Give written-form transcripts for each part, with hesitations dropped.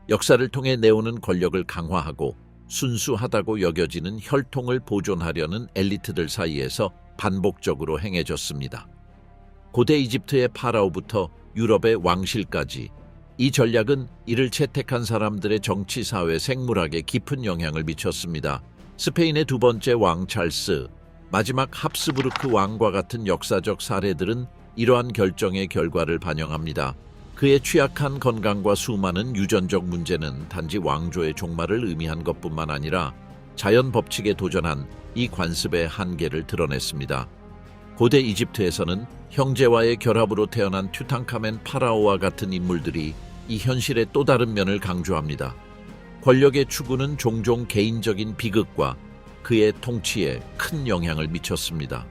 역사를 통해 내오는 권력을 강화하고 순수하다고 여겨지는 혈통을 보존하려는 엘리트들 사이에서 반복적으로 행해졌습니다. 고대 이집트의 파라오부터 유럽의 왕실까지 이 전략은 이를 채택한 사람들의 정치, 사회, 생물학에 깊은 영향을 미쳤습니다. 스페인의 두 번째 왕 찰스, 마지막 합스부르크 왕과 같은 역사적 사례들은 이러한 결정의 결과를 반영합니다. 그의 취약한 건강과 수많은 유전적 문제는 단지 왕조의 종말을 의미한 것뿐만 아니라 자연 법칙에 도전한 이 관습의 한계를 드러냈습니다. 고대 이집트에서는 형제와의 결합으로 태어난 튜탕카멘 파라오와 같은 인물들이 이 현실의 또 다른 면을 강조합니다. 권력의 추구는 종종 개인적인 비극과 그의 통치에 큰 영향을 미쳤습니다.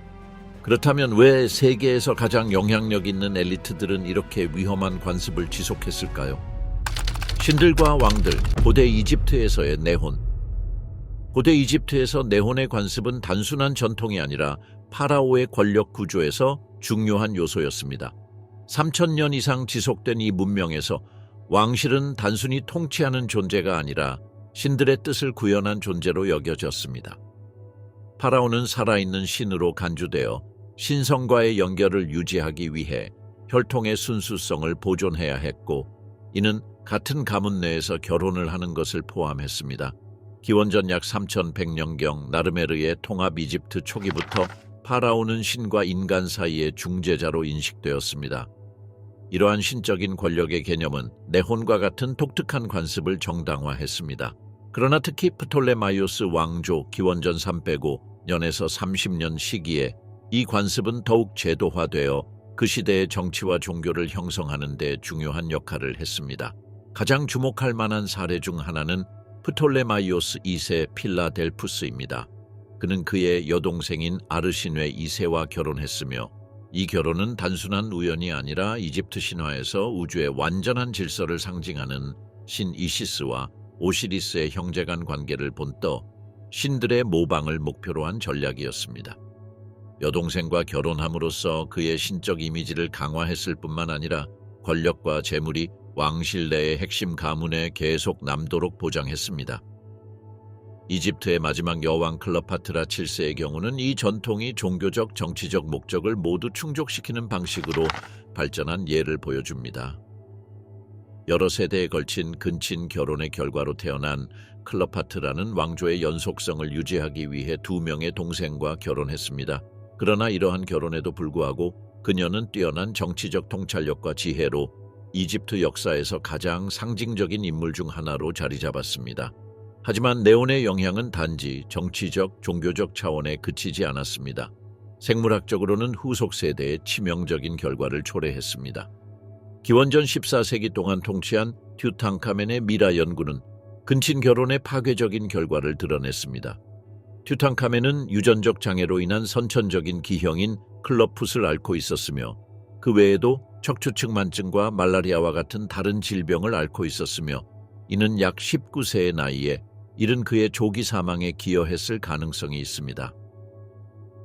그렇다면 왜 세계에서 가장 영향력 있는 엘리트들은 이렇게 위험한 관습을 지속했을까요? 신들과 왕들, 고대 이집트에서의 내혼. 고대 이집트에서 내혼의 관습은 단순한 전통이 아니라 파라오의 권력 구조에서 중요한 요소였습니다. 3000년 이상 지속된 이 문명에서 왕실은 단순히 통치하는 존재가 아니라 신들의 뜻을 구현한 존재로 여겨졌습니다. 파라오는 살아있는 신으로 간주되어 신성과의 연결을 유지하기 위해 혈통의 순수성을 보존해야 했고, 이는 같은 가문 내에서 결혼을 하는 것을 포함했습니다. 기원전 약 3100년경 나르메르의 통합 이집트 초기부터 파라오는 신과 인간 사이의 중재자로 인식되었습니다. 이러한 신적인 권력의 개념은 네혼과 같은 독특한 관습을 정당화했습니다. 그러나 특히 프톨레마이오스 왕조 기원전 305년에서 30년 시기에 이 관습은 더욱 제도화되어 그 시대의 정치와 종교를 형성하는 데 중요한 역할을 했습니다. 가장 주목할 만한 사례 중 하나는 프톨레마이오스 2세 필라델푸스입니다. 그는 그의 여동생인 아르신웨 2세와 결혼했으며 이 결혼은 단순한 우연이 아니라 이집트 신화에서 우주의 완전한 질서를 상징하는 신 이시스와 오시리스의 형제간 관계를 본떠 신들의 모방을 목표로 한 전략이었습니다. 여동생과 결혼함으로써 그의 신적 이미지를 강화했을 뿐만 아니라 권력과 재물이 왕실 내의 핵심 가문에 계속 남도록 보장했습니다. 이집트의 마지막 여왕 클레오파트라 7세의 경우는 이 전통이 종교적, 정치적 목적을 모두 충족시키는 방식으로 발전한 예를 보여줍니다. 여러 세대에 걸친 근친 결혼의 결과로 태어난 클레오파트라는 왕조의 연속성을 유지하기 위해 2명의 동생과 결혼했습니다. 그러나 이러한 결혼에도 불구하고 그녀는 뛰어난 정치적 통찰력과 지혜로 이집트 역사에서 가장 상징적인 인물 중 하나로 자리 잡았습니다. 하지만 네온의 영향은 단지 정치적, 종교적 차원에 그치지 않았습니다. 생물학적으로는 후속 세대에 치명적인 결과를 초래했습니다. 기원전 14세기 동안 통치한 튜탕카멘의 미라 연구는 근친 결혼의 파괴적인 결과를 드러냈습니다. 튜탕카멘은 유전적 장애로 인한 선천적인 기형인 클러풋을 앓고 있었으며 그 외에도 척추측만증과 말라리아와 같은 다른 질병을 앓고 있었으며 이는 약 19세의 나이에 이른 그의 조기 사망에 기여했을 가능성이 있습니다.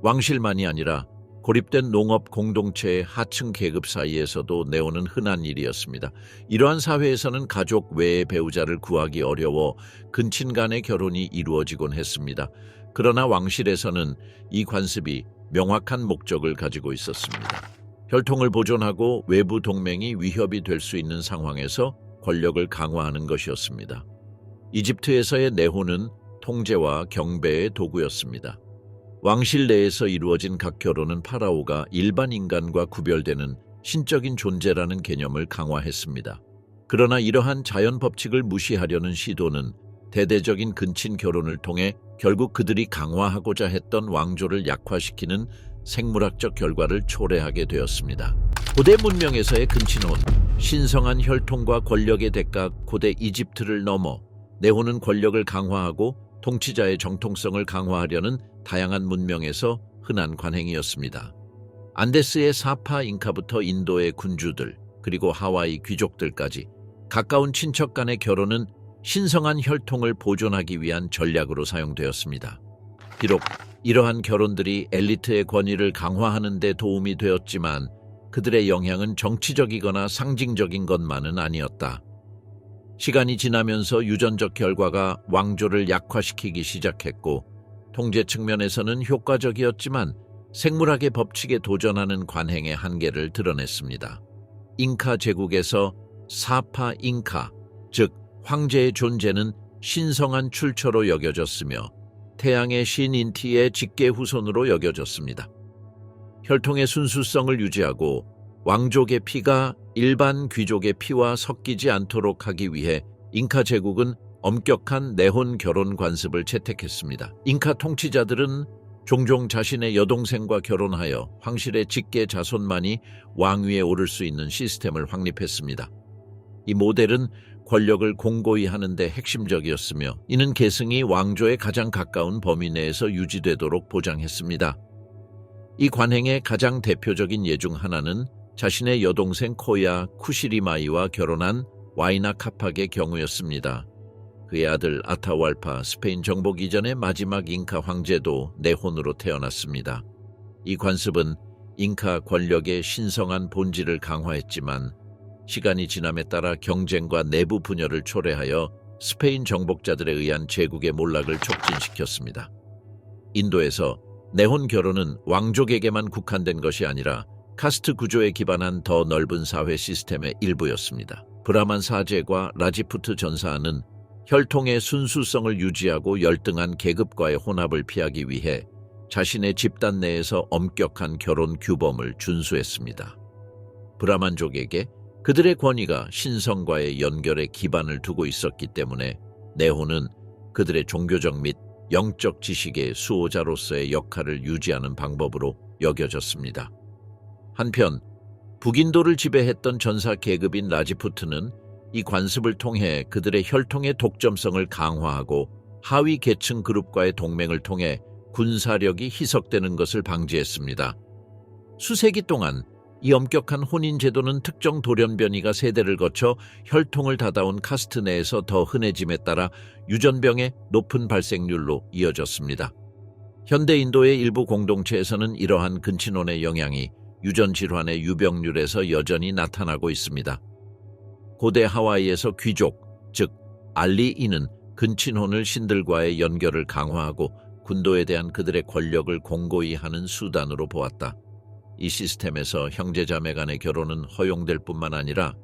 왕실만이 아니라 고립된 농업 공동체의 하층 계급 사이에서도 네온은 흔한 일이었습니다. 이러한 사회에서는 가족 외의 배우자를 구하기 어려워 근친 간의 결혼이 이루어지곤 했습니다. 그러나 왕실에서는 이 관습이 명확한 목적을 가지고 있었습니다. 혈통을 보존하고 외부 동맹이 위협이 될 수 있는 상황에서 권력을 강화하는 것이었습니다. 이집트에서의 네혼은 통제와 경배의 도구였습니다. 왕실 내에서 이루어진 각 결혼은 파라오가 일반 인간과 구별되는 신적인 존재라는 개념을 강화했습니다. 그러나 이러한 자연 법칙을 무시하려는 시도는 대대적인 근친 결혼을 통해 결국 그들이 강화하고자 했던 왕조를 약화시키는 생물학적 결과를 초래하게 되었습니다. 고대 문명에서의 근친혼, 신성한 혈통과 권력의 대가 고대 이집트를 넘어 네혼은 권력을 강화하고 통치자의 정통성을 강화하려는 다양한 문명에서 흔한 관행이었습니다. 안데스의 사파 잉카부터 인도의 군주들, 그리고 하와이 귀족들까지 가까운 친척 간의 결혼은 신성한 혈통을 보존하기 위한 전략으로 사용되었습니다. 비록 이러한 결혼들이 엘리트의 권위를 강화하는 데 도움이 되었지만 그들의 영향은 정치적이거나 상징적인 것만은 아니었다. 시간이 지나면서 유전적 결과가 왕조를 약화시키기 시작했고, 통제 측면에서는 효과적이었지만 생물학의 법칙에 도전하는 관행의 한계를 드러냈습니다. 잉카 제국에서 사파 잉카, 즉 황제의 존재는 신성한 출처로 여겨졌으며 태양의 신 인티의 직계 후손으로 여겨졌습니다. 혈통의 순수성을 유지하고 왕족의 피가 일반 귀족의 피와 섞이지 않도록 하기 위해 잉카 제국은 엄격한 내혼 결혼 관습을 채택했습니다. 잉카 통치자들은 종종 자신의 여동생과 결혼하여 황실의 직계 자손만이 왕위에 오를 수 있는 시스템을 확립했습니다. 이 모델은 권력을 공고히 하는 데 핵심적이었으며 이는 계승이 왕조에 가장 가까운 범위 내에서 유지되도록 보장했습니다. 이 관행의 가장 대표적인 예 중 하나는 자신의 여동생 코야 쿠시리마이와 결혼한 와이나 카팍의 경우였습니다. 그의 아들 아타왈파 스페인 정복 이전의 마지막 잉카 황제도 내혼으로 태어났습니다. 이 관습은 잉카 권력의 신성한 본질을 강화했지만 시간이 지남에 따라 경쟁과 내부 분열을 초래하여 스페인 정복자들에 의한 제국의 몰락을 촉진시켰습니다. 인도에서 내혼 결혼은 왕족에게만 국한된 것이 아니라 카스트 구조에 기반한 더 넓은 사회 시스템의 일부였습니다. 브라만 사제과 라지푸트 전사는 혈통의 순수성을 유지하고 열등한 계급과의 혼합을 피하기 위해 자신의 집단 내에서 엄격한 결혼 규범을 준수했습니다. 브라만족에게 그들의 권위가 신성과의 연결에 기반을 두고 있었기 때문에 내혼은 그들의 종교적 및 영적 지식의 수호자로서의 역할을 유지하는 방법으로 여겨졌습니다. 한편 북인도를 지배했던 전사 계급인 라지푸트는 이 관습을 통해 그들의 혈통의 독점성을 강화하고 하위 계층 그룹과의 동맹을 통해 군사력이 희석되는 것을 방지했습니다. 수세기 동안 이 엄격한 혼인 제도는 특정 돌연변이가 세대를 거쳐 혈통을 닫아온 카스트 내에서 더 흔해짐에 따라 유전병의 높은 발생률로 이어졌습니다. 현대 인도의 일부 공동체에서는 이러한 근친혼의 영향이 유전 질환의 유병률에서 여전히 나타나고 있습니다. 고대 하와이에서 귀족, 즉 알리인은 근친혼을 신들과의 연결을 강화하고 군도에 대한 그들의 권력을 공고히 하는 수단으로 보았다. 이 시스템에서 형제자매 간의 결혼은 허용될 뿐만 아니라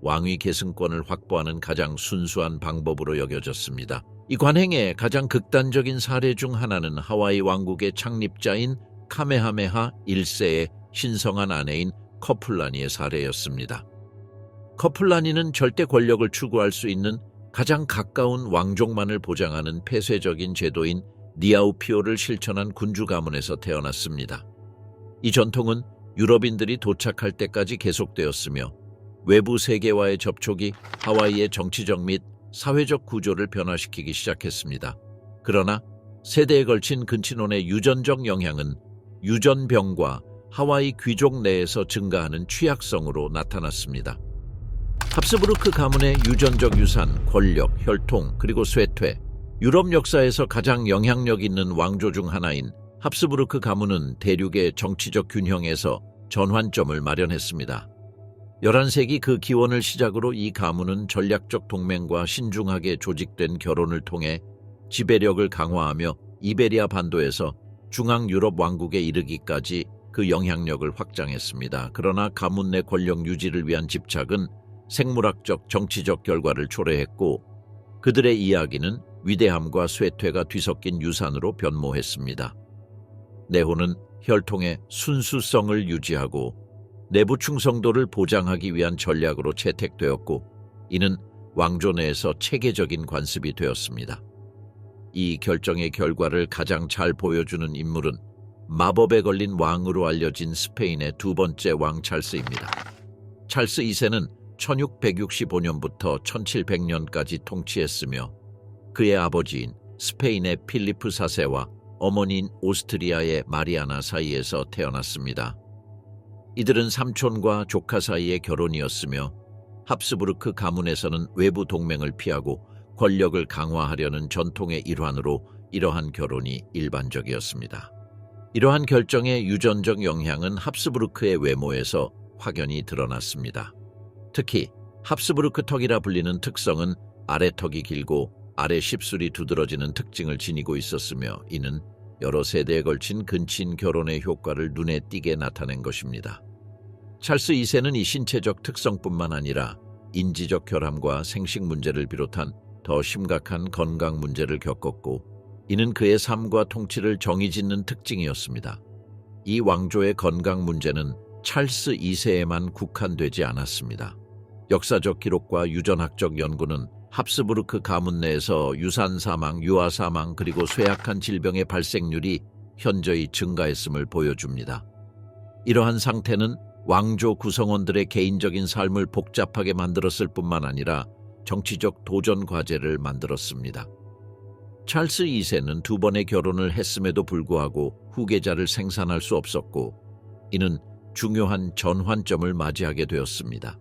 왕위 계승권을 확보하는 가장 순수한 방법으로 여겨졌습니다. 이 관행의 가장 극단적인 사례 중 하나는 하와이 왕국의 창립자인 카메하메하 1세의 신성한 아내인 커플라니의 사례였습니다. 커플라니는 절대 권력을 추구할 수 있는 가장 가까운 왕족만을 보장하는 폐쇄적인 제도인 니아우피오를 실천한 군주 가문에서 태어났습니다. 이 전통은 유럽인들이 도착할 때까지 계속되었으며 외부 세계와의 접촉이 하와이의 정치적 및 사회적 구조를 변화시키기 시작했습니다. 그러나 세대에 걸친 근친혼의 유전적 영향은 유전병과 하와이 귀족 내에서 증가하는 취약성으로 나타났습니다. 합스부르크 가문의 유전적 유산, 권력, 혈통, 그리고 쇠퇴, 유럽 역사에서 가장 영향력 있는 왕조 중 하나인 합스부르크 가문은 대륙의 정치적 균형에서 전환점을 마련했습니다. 11세기 그 기원을 시작으로 이 가문은 전략적 동맹과 신중하게 조직된 결혼을 통해 지배력을 강화하며 이베리아 반도에서 중앙 유럽 왕국에 이르기까지 그 영향력을 확장했습니다. 그러나 가문 내 권력 유지를 위한 집착은 생물학적, 정치적 결과를 초래했고 그들의 이야기는 위대함과 쇠퇴가 뒤섞인 유산으로 변모했습니다. 내혼은 혈통의 순수성을 유지하고 내부 충성도를 보장하기 위한 전략으로 채택되었고 이는 왕조 내에서 체계적인 관습이 되었습니다. 이 결정의 결과를 가장 잘 보여주는 인물은 마법에 걸린 왕으로 알려진 스페인의 두 번째 왕 찰스입니다. 찰스 2세는 1665년부터 1700년까지 통치했으며 그의 아버지인 스페인의 필리프 4세와 어머니인 오스트리아의 마리아나 사이에서 태어났습니다. 이들은 삼촌과 조카 사이의 결혼이었으며 합스부르크 가문에서는 외부 동맹을 피하고 권력을 강화하려는 전통의 일환으로 이러한 결혼이 일반적이었습니다. 이러한 결정의 유전적 영향은 합스부르크의 외모에서 확연히 드러났습니다. 특히 합스부르크 턱이라 불리는 특성은 아래턱이 길고 아래 십술이 두드러지는 특징을 지니고 있었으며 이는 여러 세대에 걸친 근친 결혼의 효과를 눈에 띄게 나타낸 것입니다. 찰스 2세는 이 신체적 특성뿐만 아니라 인지적 결함과 생식 문제를 비롯한 더 심각한 건강 문제를 겪었고 이는 그의 삶과 통치를 정의짓는 특징이었습니다. 이 왕조의 건강 문제는 찰스 2세에만 국한되지 않았습니다. 역사적 기록과 유전학적 연구는 합스부르크 가문 내에서 유산 사망, 유아 사망 그리고 쇠약한 질병의 발생률이 현저히 증가했음을 보여줍니다. 이러한 상태는 왕조 구성원들의 개인적인 삶을 복잡하게 만들었을 뿐만 아니라 정치적 도전 과제를 만들었습니다. 찰스 2세는 2번의 결혼을 했음에도 불구하고 후계자를 생산할 수 없었고 이는 중요한 전환점을 맞이하게 되었습니다.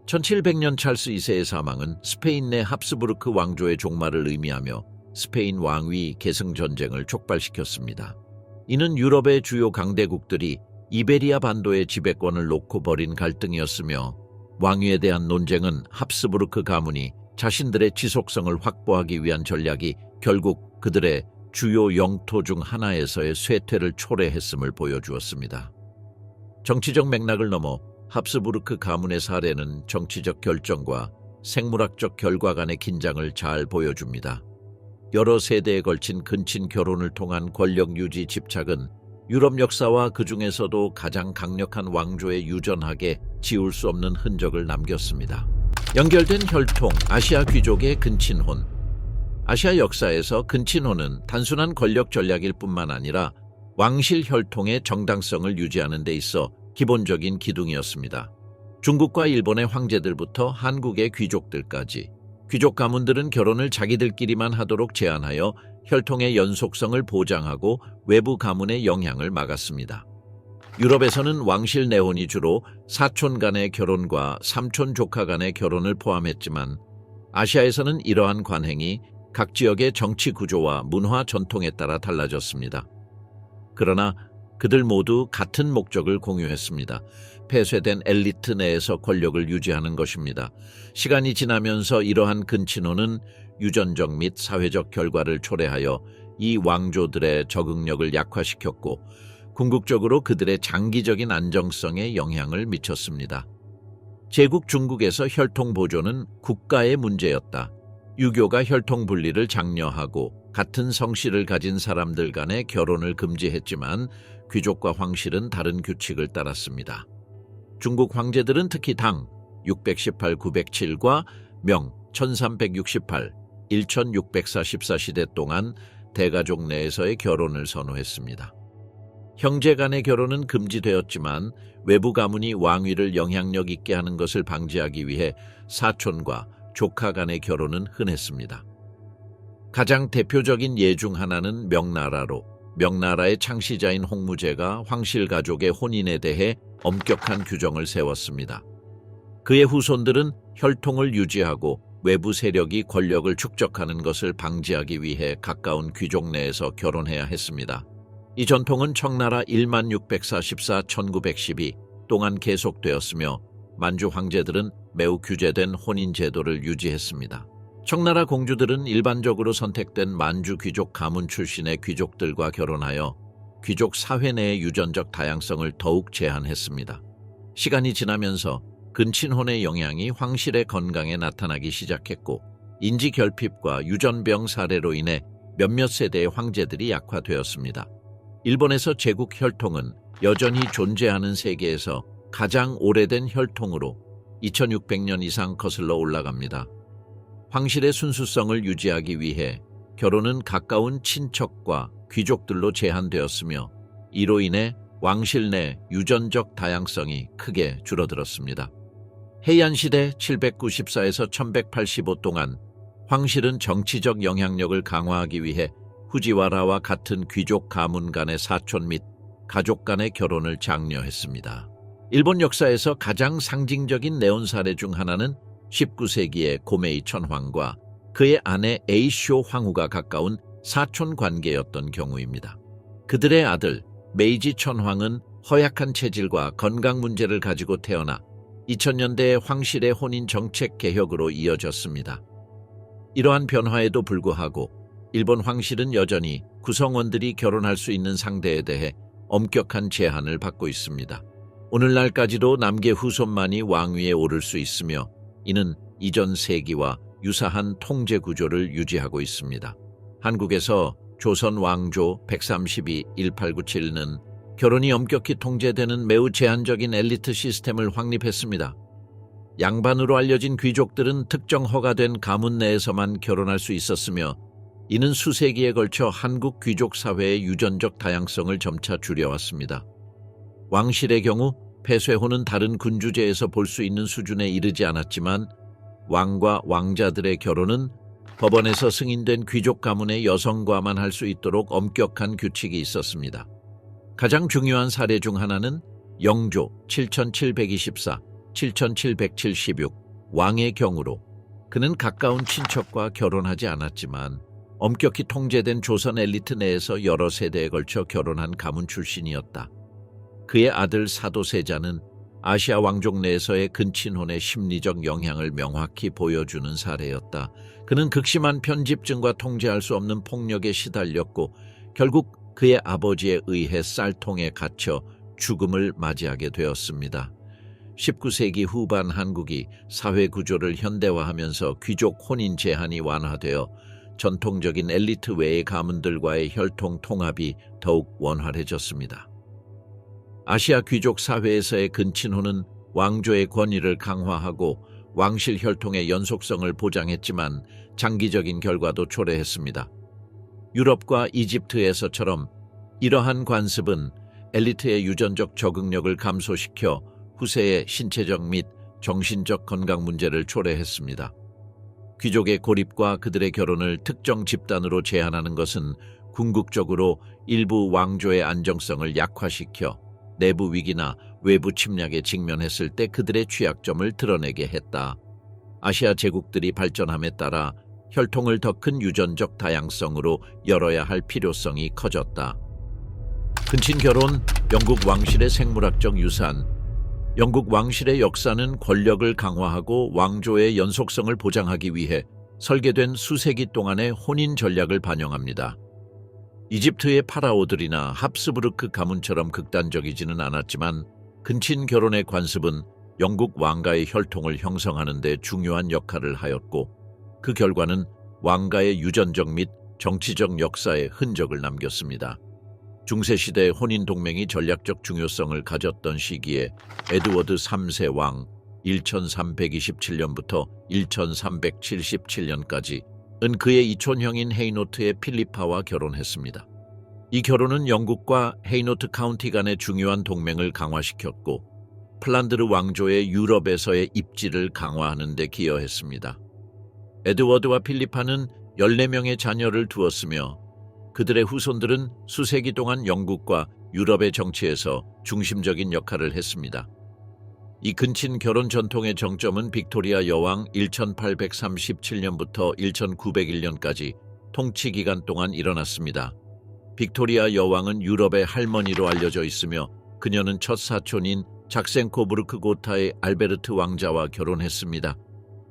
1700년 찰스 2세의 사망은 스페인 내 합스부르크 왕조의 종말을 의미하며 스페인 왕위 계승 전쟁을 촉발시켰습니다. 이는 유럽의 주요 강대국들이 이베리아 반도의 지배권을 놓고 벌인 갈등이었으며 왕위에 대한 논쟁은 합스부르크 가문이 자신들의 지속성을 확보하기 위한 전략이 결국 그들의 주요 영토 중 하나에서의 쇠퇴를 초래했음을 보여주었습니다. 정치적 맥락을 넘어 합스부르크 가문의 사례는 정치적 결정과 생물학적 결과 간의 긴장을 잘 보여줍니다. 여러 세대에 걸친 근친 결혼을 통한 권력 유지 집착은 유럽 역사와 그 중에서도 가장 강력한 왕조의 유전학에 지울 수 없는 흔적을 남겼습니다. 연결된 혈통, 아시아 귀족의 근친혼. 아시아 역사에서 근친혼은 단순한 권력 전략일 뿐만 아니라 왕실 혈통의 정당성을 유지하는 데 있어 기본적인 기둥이었습니다. 중국과 일본의 황제들부터 한국의 귀족들까지 귀족 가문들은 결혼을 자기들끼리만 하도록 제한하여 혈통의 연속성을 보장하고 외부 가문의 영향을 막았습니다. 유럽에서는 왕실 내혼이 주로 사촌 간의 결혼과 삼촌 조카 간의 결혼을 포함했지만 아시아에서는 이러한 관행이 각 지역의 정치 구조와 문화 전통에 따라 달라졌습니다. 그러나 그들 모두 같은 목적을 공유했습니다. 폐쇄된 엘리트 내에서 권력을 유지하는 것입니다. 시간이 지나면서 이러한 근친혼은 유전적 및 사회적 결과를 초래하여 이 왕조들의 적응력을 약화시켰고 궁극적으로 그들의 장기적인 안정성에 영향을 미쳤습니다. 제국 중국에서 혈통 보존은 국가의 문제였다. 유교가 혈통 분리를 장려하고 같은 성씨를 가진 사람들 간의 결혼을 금지했지만 귀족과 황실은 다른 규칙을 따랐습니다. 중국 황제들은 특히 당 618-907과 명 1368, 1644 시대 동안 대가족 내에서의 결혼을 선호했습니다. 형제 간의 결혼은 금지되었지만 외부 가문이 왕위를 영향력 있게 하는 것을 방지하기 위해 사촌과 조카 간의 결혼은 흔했습니다. 가장 대표적인 예 중 하나는 명나라로 명나라의 창시자인 홍무제가 황실 가족의 혼인에 대해 엄격한 규정을 세웠습니다. 그의 후손들은 혈통을 유지하고 외부 세력이 권력을 축적하는 것을 방지하기 위해 가까운 귀족 내에서 결혼해야 했습니다. 이 전통은 청나라 1644-1912 동안 계속되었으며 만주 황제들은 매우 규제된 혼인 제도를 유지했습니다. 청나라 공주들은 일반적으로 선택된 만주 귀족 가문 출신의 귀족들과 결혼하여 귀족 사회 내의 유전적 다양성을 더욱 제한했습니다. 시간이 지나면서 근친혼의 영향이 황실의 건강에 나타나기 시작했고 인지 결핍과 유전병 사례로 인해 몇몇 세대의 황제들이 약화되었습니다. 일본에서 제국 혈통은 여전히 존재하는 세계에서 가장 오래된 혈통으로 2600년 이상 거슬러 올라갑니다. 황실의 순수성을 유지하기 위해 결혼은 가까운 친척과 귀족들로 제한되었으며 이로 인해 왕실 내 유전적 다양성이 크게 줄어들었습니다. 해얀시대 794에서 1185 동안 황실은 정치적 영향력을 강화하기 위해 후지와라와 같은 귀족 가문 간의 사촌 및 가족 간의 결혼을 장려했습니다. 일본 역사에서 가장 상징적인 내혼 사례 중 하나는 19세기의 고메이 천황과 그의 아내 에이쇼 황후가 가까운 사촌 관계였던 경우입니다. 그들의 아들 메이지 천황은 허약한 체질과 건강 문제를 가지고 태어나 2000년대의 황실의 혼인 정책 개혁으로 이어졌습니다. 이러한 변화에도 불구하고 일본 황실은 여전히 구성원들이 결혼할 수 있는 상대에 대해 엄격한 제한을 받고 있습니다. 오늘날까지도 남계 후손만이 왕위에 오를 수 있으며 이는 이전 세기와 유사한 통제 구조를 유지하고 있습니다. 한국에서 조선 왕조 132-1897는 결혼이 엄격히 통제되는 매우 제한적인 엘리트 시스템을 확립했습니다. 양반으로 알려진 귀족들은 특정 허가된 가문 내에서만 결혼할 수 있었으며 이는 수세기에 걸쳐 한국 귀족 사회의 유전적 다양성을 점차 줄여왔습니다. 왕실의 경우 폐쇄혼은 다른 군주제에서 볼 수 있는 수준에 이르지 않았지만 왕과 왕자들의 결혼은 법원에서 승인된 귀족 가문의 여성과만 할 수 있도록 엄격한 규칙이 있었습니다. 가장 중요한 사례 중 하나는 영조 7724-7776 왕의 경우로 그는 가까운 친척과 결혼하지 않았지만 엄격히 통제된 조선 엘리트 내에서 여러 세대에 걸쳐 결혼한 가문 출신이었다. 그의 아들 사도세자는 아시아 왕족 내에서의 근친혼의 심리적 영향을 명확히 보여주는 사례였다. 그는 극심한 편집증과 통제할 수 없는 폭력에 시달렸고 결국 그의 아버지에 의해 쌀통에 갇혀 죽음을 맞이하게 되었습니다. 19세기 후반 한국이 사회 구조를 현대화하면서 귀족 혼인 제한이 완화되어 전통적인 엘리트 외의 가문들과의 혈통 통합이 더욱 원활해졌습니다. 아시아 귀족 사회에서의 근친혼은 왕조의 권위를 강화하고 왕실 혈통의 연속성을 보장했지만 장기적인 결과도 초래했습니다. 유럽과 이집트에서처럼 이러한 관습은 엘리트의 유전적 적응력을 감소시켜 후세의 신체적 및 정신적 건강 문제를 초래했습니다. 귀족의 고립과 그들의 결혼을 특정 집단으로 제한하는 것은 궁극적으로 일부 왕조의 안정성을 약화시켜 내부 위기나 외부 침략에 직면했을 때 그들의 취약점을 드러내게 했다. 아시아 제국들이 발전함에 따라 혈통을 더 큰 유전적 다양성으로 열어야 할 필요성이 커졌다. 근친 결혼, 영국 왕실의 생물학적 유산. 영국 왕실의 역사는 권력을 강화하고 왕조의 연속성을 보장하기 위해 설계된 수세기 동안의 혼인 전략을 반영합니다. 이집트의 파라오들이나 합스부르크 가문처럼 극단적이지는 않았지만 근친 결혼의 관습은 영국 왕가의 혈통을 형성하는 데 중요한 역할을 하였고 그 결과는 왕가의 유전적 및 정치적 역사에 흔적을 남겼습니다. 중세시대 혼인 동맹이 전략적 중요성을 가졌던 시기에 에드워드 3세 왕 1327년부터 1377년까지 은 그의 이촌형인 헤이노트의 필리파와 결혼했습니다. 이 결혼은 영국과 헤이노트 카운티 간의 중요한 동맹을 강화시켰고 플란드르 왕조의 유럽에서의 입지를 강화하는 데 기여했습니다. 에드워드와 필리파는 14명의 자녀를 두었으며 그들의 후손들은 수세기 동안 영국과 유럽의 정치에서 중심적인 역할을 했습니다. 이 근친 결혼 전통의 정점은 빅토리아 여왕 1837년부터 1901년까지 통치 기간 동안 일어났습니다. 빅토리아 여왕은 유럽의 할머니로 알려져 있으며 그녀는 첫 사촌인 작센코부르크 고타의 알베르트 왕자와 결혼했습니다.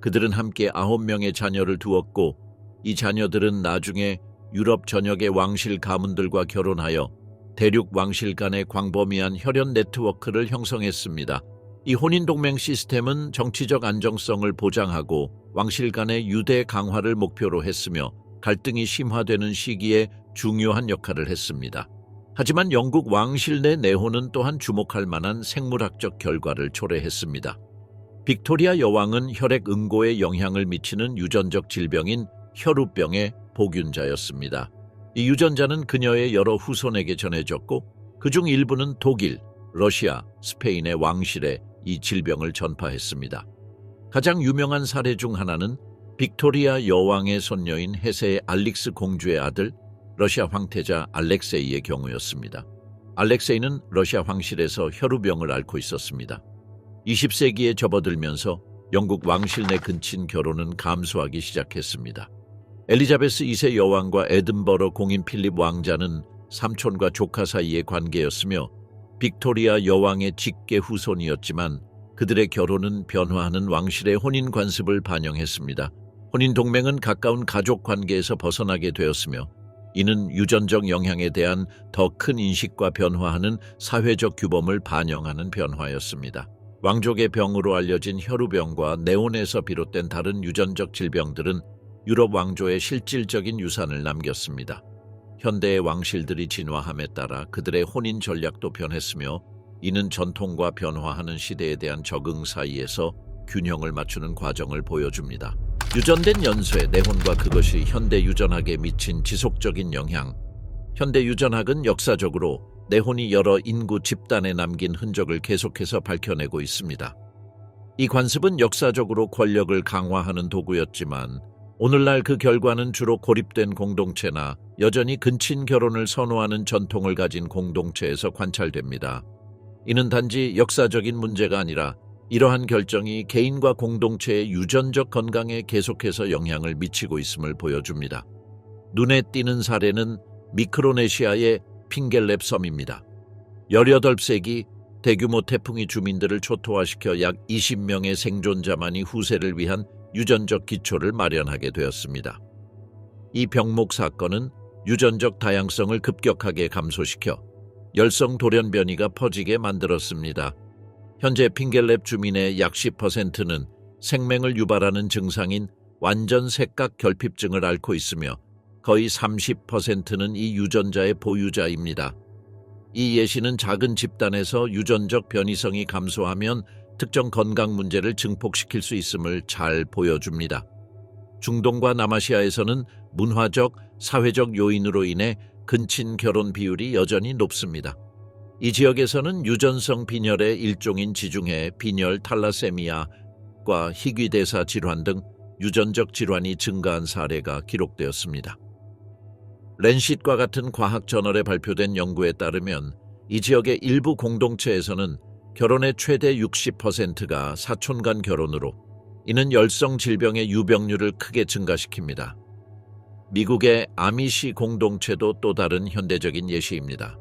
그들은 함께 9명의 자녀를 두었고 이 자녀들은 나중에 유럽 전역의 왕실 가문들과 결혼하여 대륙 왕실 간의 광범위한 혈연 네트워크를 형성했습니다. 이 혼인동맹 시스템은 정치적 안정성을 보장하고 왕실 간의 유대 강화를 목표로 했으며 갈등이 심화되는 시기에 중요한 역할을 했습니다. 하지만 영국 왕실 내 내혼은 또한 주목할 만한 생물학적 결과를 초래했습니다. 빅토리아 여왕은 혈액 응고에 영향을 미치는 유전적 질병인 혈우병의 복균자였습니다. 이 유전자는 그녀의 여러 후손에게 전해졌고 그중 일부는 독일, 러시아, 스페인의 왕실에 이 질병을 전파했습니다. 가장 유명한 사례 중 하나는 빅토리아 여왕의 손녀인 헤세의 알릭스 공주의 아들 러시아 황태자 알렉세이의 경우였습니다. 알렉세이는 러시아 황실에서 혈우병을 앓고 있었습니다. 20세기에 접어들면서 영국 왕실 내 근친 결혼은 감소하기 시작했습니다. 엘리자베스 2세 여왕과 에든버러 공인 필립 왕자는 삼촌과 조카 사이의 관계였으며 빅토리아 여왕의 직계 후손이었지만 그들의 결혼은 변화하는 왕실의 혼인 관습을 반영했습니다. 혼인 동맹은 가까운 가족 관계에서 벗어나게 되었으며 이는 유전적 영향에 대한 더 큰 인식과 변화하는 사회적 규범을 반영하는 변화였습니다. 왕족의 병으로 알려진 혈우병과 네온에서 비롯된 다른 유전적 질병들은 유럽 왕조의 실질적인 유산을 남겼습니다. 현대의 왕실들이 진화함에 따라 그들의 혼인 전략도 변했으며 이는 전통과 변화하는 시대에 대한 적응 사이에서 균형을 맞추는 과정을 보여줍니다. 유전된 연쇄, 내혼과 그것이 현대 유전학에 미친 지속적인 영향. 현대 유전학은 역사적으로 내혼이 여러 인구 집단에 남긴 흔적을 계속해서 밝혀내고 있습니다. 이 관습은 역사적으로 권력을 강화하는 도구였지만 오늘날 그 결과는 주로 고립된 공동체나 여전히 근친 결혼을 선호하는 전통을 가진 공동체에서 관찰됩니다. 이는 단지 역사적인 문제가 아니라 이러한 결정이 개인과 공동체의 유전적 건강에 계속해서 영향을 미치고 있음을 보여줍니다. 눈에 띄는 사례는 미크로네시아의 핑겔랩 섬입니다. 18세기 대규모 태풍이 주민들을 초토화시켜 약 20명의 생존자만이 후세를 위한 유전적 기초를 마련하게 되었습니다. 이 병목 사건은 유전적 다양성을 급격하게 감소시켜 열성 돌연변이가 퍼지게 만들었습니다. 현재 핑겔랩 주민의 약 10%는 생맹을 유발하는 증상인 완전 색각 결핍증을 앓고 있으며 거의 30%는 이 유전자의 보유자입니다. 이 예시는 작은 집단에서 유전적 변이성이 감소하면 특정 건강 문제를 증폭시킬 수 있음을 잘 보여줍니다. 중동과 남아시아에서는 문화적, 사회적 요인으로 인해 근친 결혼 비율이 여전히 높습니다. 이 지역에서는 유전성 빈혈의 일종인 지중해 빈혈 탈라세미아과 희귀대사 질환 등 유전적 질환이 증가한 사례가 기록되었습니다. 랜싯과 같은 과학 저널에 발표된 연구에 따르면 이 지역의 일부 공동체에서는 결혼의 최대 60%가 사촌 간 결혼으로 이는 열성 질병의 유병률을 크게 증가시킵니다. 미국의 아미시 공동체도 또 다른 현대적인 예시입니다.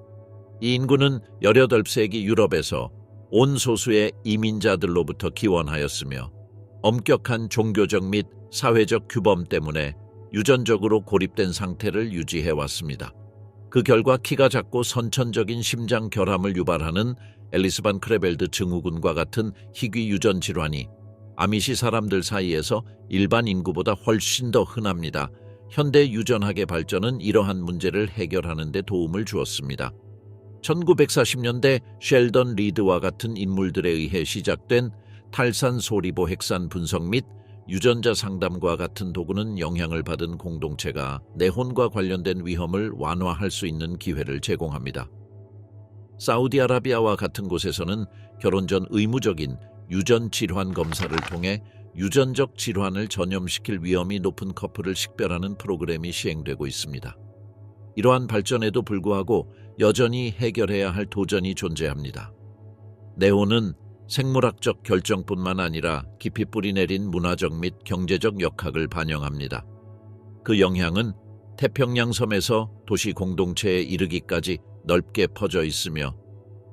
이 인구는 18세기 유럽에서 온 소수의 이민자들로부터 기원하였으며 엄격한 종교적 및 사회적 규범 때문에 유전적으로 고립된 상태를 유지해왔습니다. 그 결과 키가 작고 선천적인 심장 결함을 유발하는 앨리스 반 크레벨드 증후군과 같은 희귀 유전 질환이 아미시 사람들 사이에서 일반 인구보다 훨씬 더 흔합니다. 현대 유전학의 발전은 이러한 문제를 해결하는 데 도움을 주었습니다. 1940년대 셸던 리드와 같은 인물들에 의해 시작된 탈산 소리보 핵산 분석 및 유전자 상담과 같은 도구는 영향을 받은 공동체가 내혼과 관련된 위험을 완화할 수 있는 기회를 제공합니다. 사우디아라비아와 같은 곳에서는 결혼 전 의무적인 유전 질환 검사를 통해 유전적 질환을 전염시킬 위험이 높은 커플을 식별하는 프로그램이 시행되고 있습니다. 이러한 발전에도 불구하고 여전히 해결해야 할 도전이 존재합니다. 내혼은 생물학적 결정뿐만 아니라 깊이 뿌리내린 문화적 및 경제적 역학을 반영합니다. 그 영향은 태평양 섬에서 도시 공동체에 이르기까지 넓게 퍼져 있으며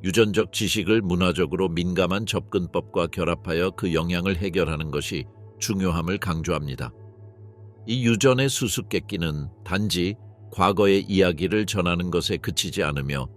유전적 지식을 문화적으로 민감한 접근법과 결합하여 그 영향을 해결하는 것이 중요함을 강조합니다. 이 유전의 수수께끼는 단지 과거의 이야기를 전하는 것에 그치지 않으며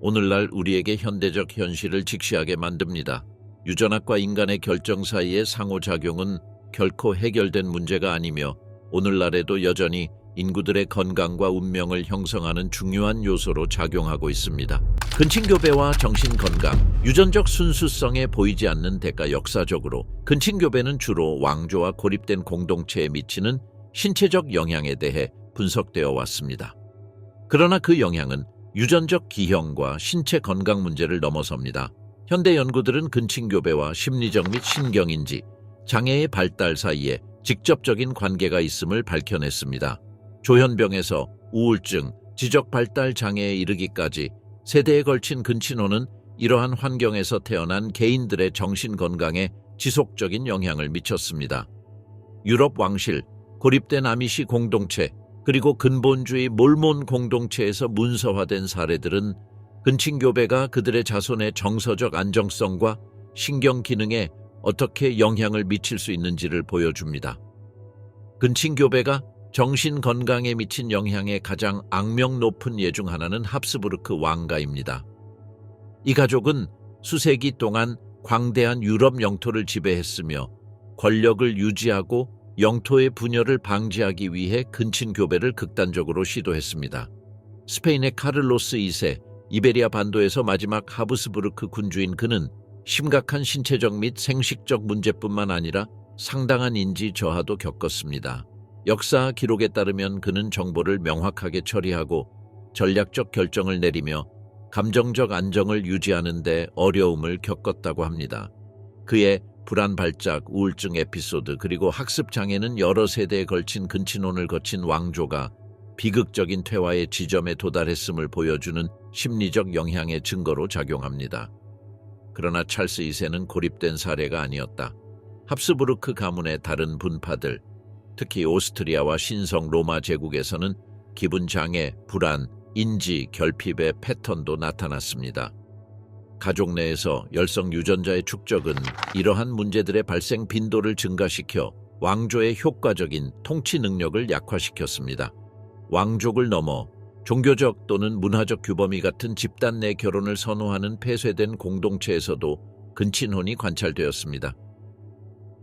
오늘날 우리에게 현대적 현실을 직시하게 만듭니다. 유전학과 인간의 결정 사이의 상호작용은 결코 해결된 문제가 아니며 오늘날에도 여전히 인구들의 건강과 운명을 형성하는 중요한 요소로 작용하고 있습니다. 근친교배와 정신건강, 유전적 순수성에 보이지 않는 대가. 역사적으로 근친교배는 주로 왕조와 고립된 공동체에 미치는 신체적 영향에 대해 분석되어 왔습니다. 그러나 그 영향은 유전적 기형과 신체 건강 문제를 넘어섭니다. 현대 연구들은 근친교배와 심리적 및 신경인지 장애의 발달 사이에 직접적인 관계가 있음을 밝혀냈습니다. 조현병에서 우울증, 지적 발달 장애에 이르기까지 세대에 걸친 근친혼은 이러한 환경에서 태어난 개인들의 정신 건강에 지속적인 영향을 미쳤습니다. 유럽 왕실, 고립된 아미시 공동체, 그리고 근본주의 몰몬 공동체에서 문서화된 사례들은 근친교배가 그들의 자손의 정서적 안정성과 신경 기능에 어떻게 영향을 미칠 수 있는지를 보여줍니다. 근친교배가 정신 건강에 미친 영향의 가장 악명 높은 예 중 하나는 합스부르크 왕가입니다. 이 가족은 수세기 동안 광대한 유럽 영토를 지배했으며 권력을 유지하고 영토의 분열을 방지하기 위해 근친교배를 극단적으로 시도했습니다. 스페인의 카를로스 2세, 이베리아 반도에서 마지막 하브스부르크 군주인 그는 심각한 신체적 및 생식적 문제뿐만 아니라 상당한 인지 저하도 겪었습니다. 역사 기록에 따르면 그는 정보를 명확하게 처리하고 전략적 결정을 내리며 감정적 안정을 유지하는 데 어려움을 겪었다고 합니다. 그의 불안 발작, 우울증 에피소드, 그리고 학습 장애는 여러 세대에 걸친 근친혼을 거친 왕조가 비극적인 퇴화의 지점에 도달했음을 보여주는 심리적 영향의 증거로 작용합니다. 그러나 찰스 2세는 고립된 사례가 아니었다. 합스부르크 가문의 다른 분파들, 특히 오스트리아와 신성 로마 제국에서는 기분 장애, 불안, 인지, 결핍의 패턴도 나타났습니다. 가족 내에서 열성 유전자의 축적은 이러한 문제들의 발생 빈도를 증가시켜 왕조의 효과적인 통치 능력을 약화시켰습니다. 왕족을 넘어 종교적 또는 문화적 규범이 같은 집단 내 결혼을 선호하는 폐쇄된 공동체에서도 근친혼이 관찰되었습니다.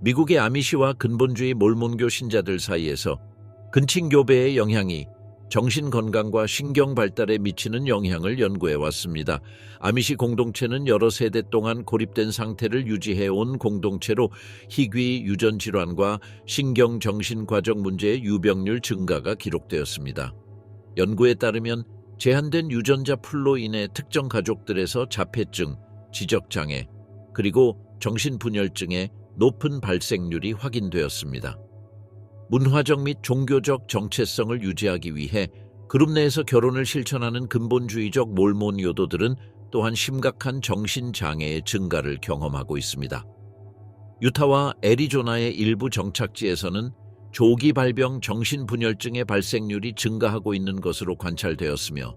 미국의 아미시와 근본주의 몰몬교 신자들 사이에서 근친교배의 영향이 정신건강과 신경발달에 미치는 영향을 연구해왔습니다. 아미시 공동체는 여러 세대 동안 고립된 상태를 유지해온 공동체로 희귀 유전질환과 신경정신과적 문제의 유병률 증가가 기록되었습니다. 연구에 따르면 제한된 유전자 풀로 인해 특정 가족들에서 자폐증, 지적장애, 그리고 정신분열증의 높은 발생률이 확인되었습니다. 문화적 및 종교적 정체성을 유지하기 위해 그룹 내에서 결혼을 실천하는 근본주의적 몰몬 요도들은 또한 심각한 정신장애의 증가를 경험하고 있습니다. 유타와 애리조나의 일부 정착지에서는 조기 발병 정신분열증의 발생률이 증가하고 있는 것으로 관찰되었으며,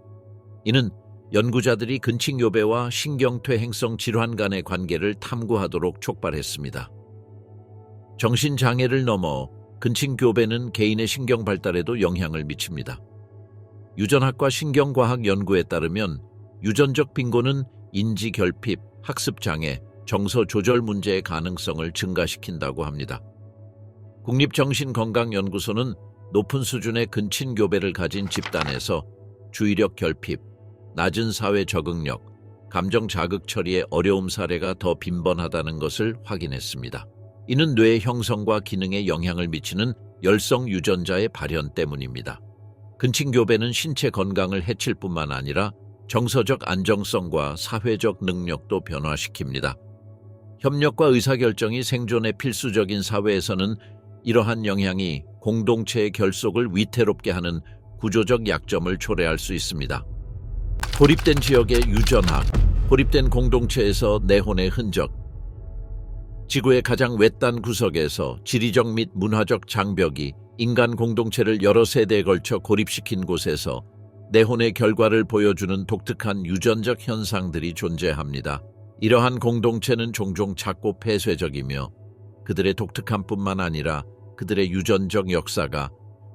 이는 연구자들이 근친교배와 신경퇴행성 질환 간의 관계를 탐구하도록 촉발했습니다. 정신장애를 넘어 근친교배는 개인의 신경 발달에도 영향을 미칩니다. 유전학과 신경과학 연구에 따르면 유전적 빈곤은 인지 결핍, 학습 장애, 정서 조절 문제의 가능성을 증가시킨다고 합니다. 국립정신건강연구소는 높은 수준의 근친교배를 가진 집단에서 주의력 결핍, 낮은 사회 적응력, 감정 자극 처리의 어려움 사례가 더 빈번하다는 것을 확인했습니다. 이는 뇌 형성과 기능에 영향을 미치는 열성 유전자의 발현 때문입니다. 근친교배는 신체 건강을 해칠 뿐만 아니라 정서적 안정성과 사회적 능력도 변화시킵니다. 협력과 의사결정이 생존에 필수적인 사회에서는 이러한 영향이 공동체의 결속을 위태롭게 하는 구조적 약점을 초래할 수 있습니다. 고립된 지역의 유전학, 고립된 공동체에서 내혼의 흔적. 지구의 가장 외딴 구석에서 지리적 및 문화적 장벽이 인간 공동체를 여러 세대에 걸쳐 고립시킨 곳에서 내혼의 결과를 보여주는 독특한 유전적 현상들이 존재합니다. 이러한 공동체는 종종 작고 폐쇄적이며 그들의 독특함뿐만 아니라 그들의 유전적 역사가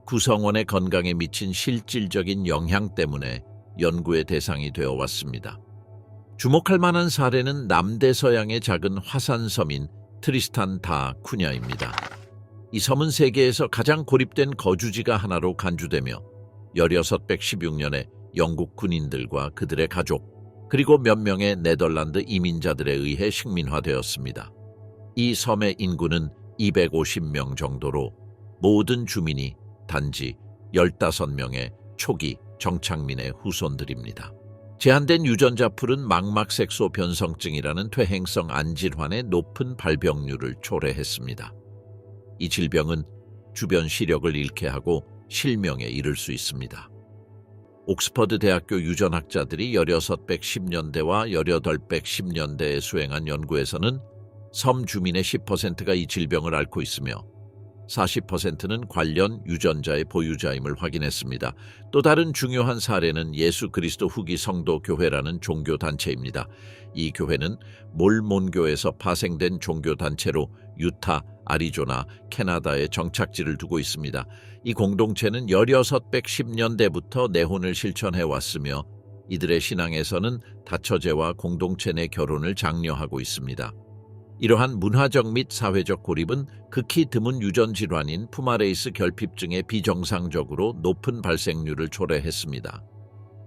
구성원의 건강에 미친 실질적인 영향 때문에 연구의 대상이 되어 왔습니다. 주목할 만한 사례는 남대서양의 작은 화산섬인 트리스탄 다 쿠냐입니다. 이 섬은 세계에서 가장 고립된 거주지가 하나로 간주되며 1616년에 영국 군인들과 그들의 가족, 그리고 몇 명의 네덜란드 이민자들에 의해 식민화되었습니다. 이 섬의 인구는 250명 정도로 모든 주민이 단지 15명의 초기 정착민의 후손들입니다. 제한된 유전자 풀은 망막색소 변성증이라는 퇴행성 안질환의 높은 발병률을 초래했습니다. 이 질병은 주변 시력을 잃게 하고 실명에 이를 수 있습니다. 옥스퍼드 대학교 유전학자들이 1610년대와 1810년대에 수행한 연구에서는 섬 주민의 10%가 이 질병을 앓고 있으며 40%는 관련 유전자의 보유자임을 확인했습니다. 또 다른 중요한 사례는 예수 그리스도 후기 성도 교회라는 종교단체입니다. 이 교회는 몰몬교에서 파생된 종교단체로 유타, 아리조나, 캐나다에 정착지를 두고 있습니다. 이 공동체는 1610년대부터 내혼을 실천해 왔으며 이들의 신앙에서는 다처제와 공동체 내 결혼을 장려하고 있습니다. 이러한 문화적 및 사회적 고립은 극히 드문 유전 질환인 푸마레이스 결핍증의 비정상적으로 높은 발생률을 초래했습니다.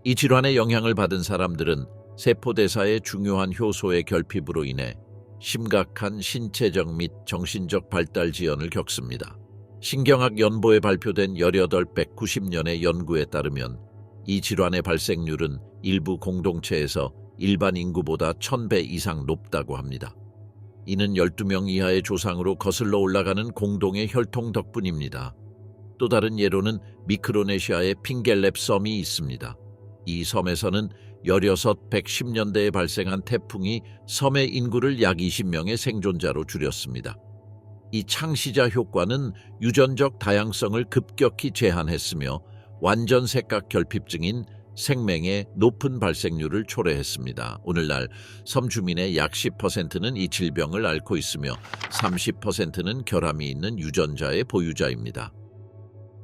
이 질환의 영향을 받은 사람들은 세포대사의 중요한 효소의 결핍으로 인해 심각한 신체적 및 정신적 발달 지연을 겪습니다. 신경학 연보에 발표된 190년의 연구에 따르면 이 질환의 발생률은 일부 공동체에서 일반 인구보다 1000배 이상 높다고 합니다. 이는 12명 이하의 조상으로 거슬러 올라가는 공동의 혈통 덕분입니다. 또 다른 예로는 미크로네시아의 핑겔랩 섬이 있습니다. 이 섬에서는 110년대에 발생한 태풍이 섬의 인구를 약 20명의 생존자로 줄였습니다. 이 창시자 효과는 유전적 다양성을 급격히 제한했으며 완전 색각 결핍증인 생맹의 높은 발생률을 초래했습니다. 오늘날 섬 주민의 약 10%는 이 질병을 앓고 있으며 30%는 결함이 있는 유전자의 보유자입니다.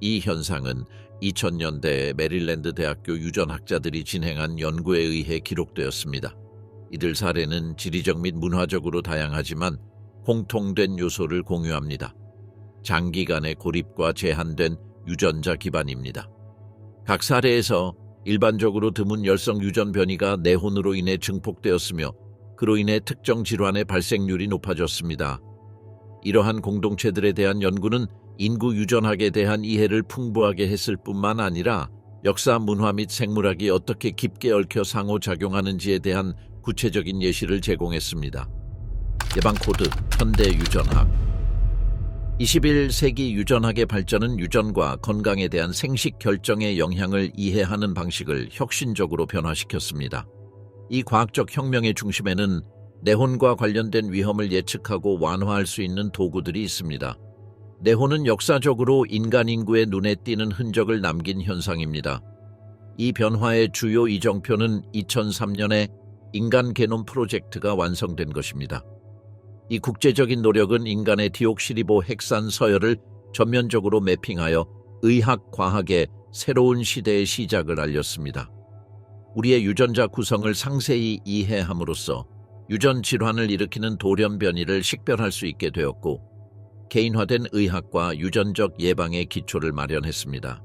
이 현상은 2000년대에 메릴랜드 대학교 유전학자들이 진행한 연구에 의해 기록되었습니다. 이들 사례는 지리적 및 문화적으로 다양하지만 공통된 요소를 공유합니다. 장기간의 고립과 제한된 유전자 기반입니다. 각 사례에서 일반적으로 드문 열성 유전 변이가 내혼으로 인해 증폭되었으며 그로 인해 특정 질환의 발생률이 높아졌습니다. 이러한 공동체들에 대한 연구는 인구 유전학에 대한 이해를 풍부하게 했을 뿐만 아니라 역사, 문화 및 생물학이 어떻게 깊게 얽혀 상호작용하는지에 대한 구체적인 예시를 제공했습니다. 예방코드, 현대 유전학. 21세기 유전학의 발전은 유전과 건강에 대한 생식 결정의 영향을 이해하는 방식을 혁신적으로 변화시켰습니다. 이 과학적 혁명의 중심에는 내혼과 관련된 위험을 예측하고 완화할 수 있는 도구들이 있습니다. 내혼은 역사적으로 인간 인구의 눈에 띄는 흔적을 남긴 현상입니다. 이 변화의 주요 이정표는 2003년에 인간 게놈 프로젝트가 완성된 것입니다. 이 국제적인 노력은 인간의 디옥시리보 핵산 서열을 전면적으로 매핑하여 의학, 과학의 새로운 시대의 시작을 알렸습니다. 우리의 유전자 구성을 상세히 이해함으로써 유전 질환을 일으키는 돌연 변이를 식별할 수 있게 되었고 개인화된 의학과 유전적 예방의 기초를 마련했습니다.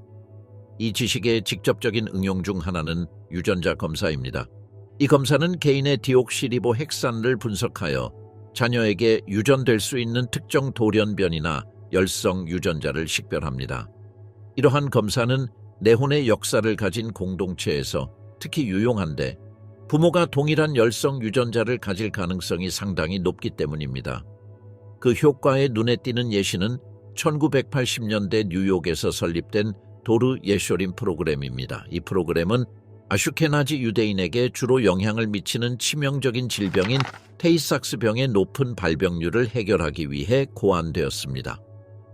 이 지식의 직접적인 응용 중 하나는 유전자 검사입니다. 이 검사는 개인의 디옥시리보 핵산을 분석하여 자녀에게 유전될 수 있는 특정 돌연변이나 열성 유전자를 식별합니다. 이러한 검사는 내혼의 역사를 가진 공동체에서 특히 유용한데 부모가 동일한 열성 유전자를 가질 가능성이 상당히 높기 때문입니다. 그 효과의 눈에 띄는 예시는 1980년대 뉴욕에서 설립된 도르 예쇼림 프로그램입니다. 이 프로그램은 아슈케나지 유대인에게 주로 영향을 미치는 치명적인 질병인 테이삭스병의 높은 발병률을 해결하기 위해 고안되었습니다.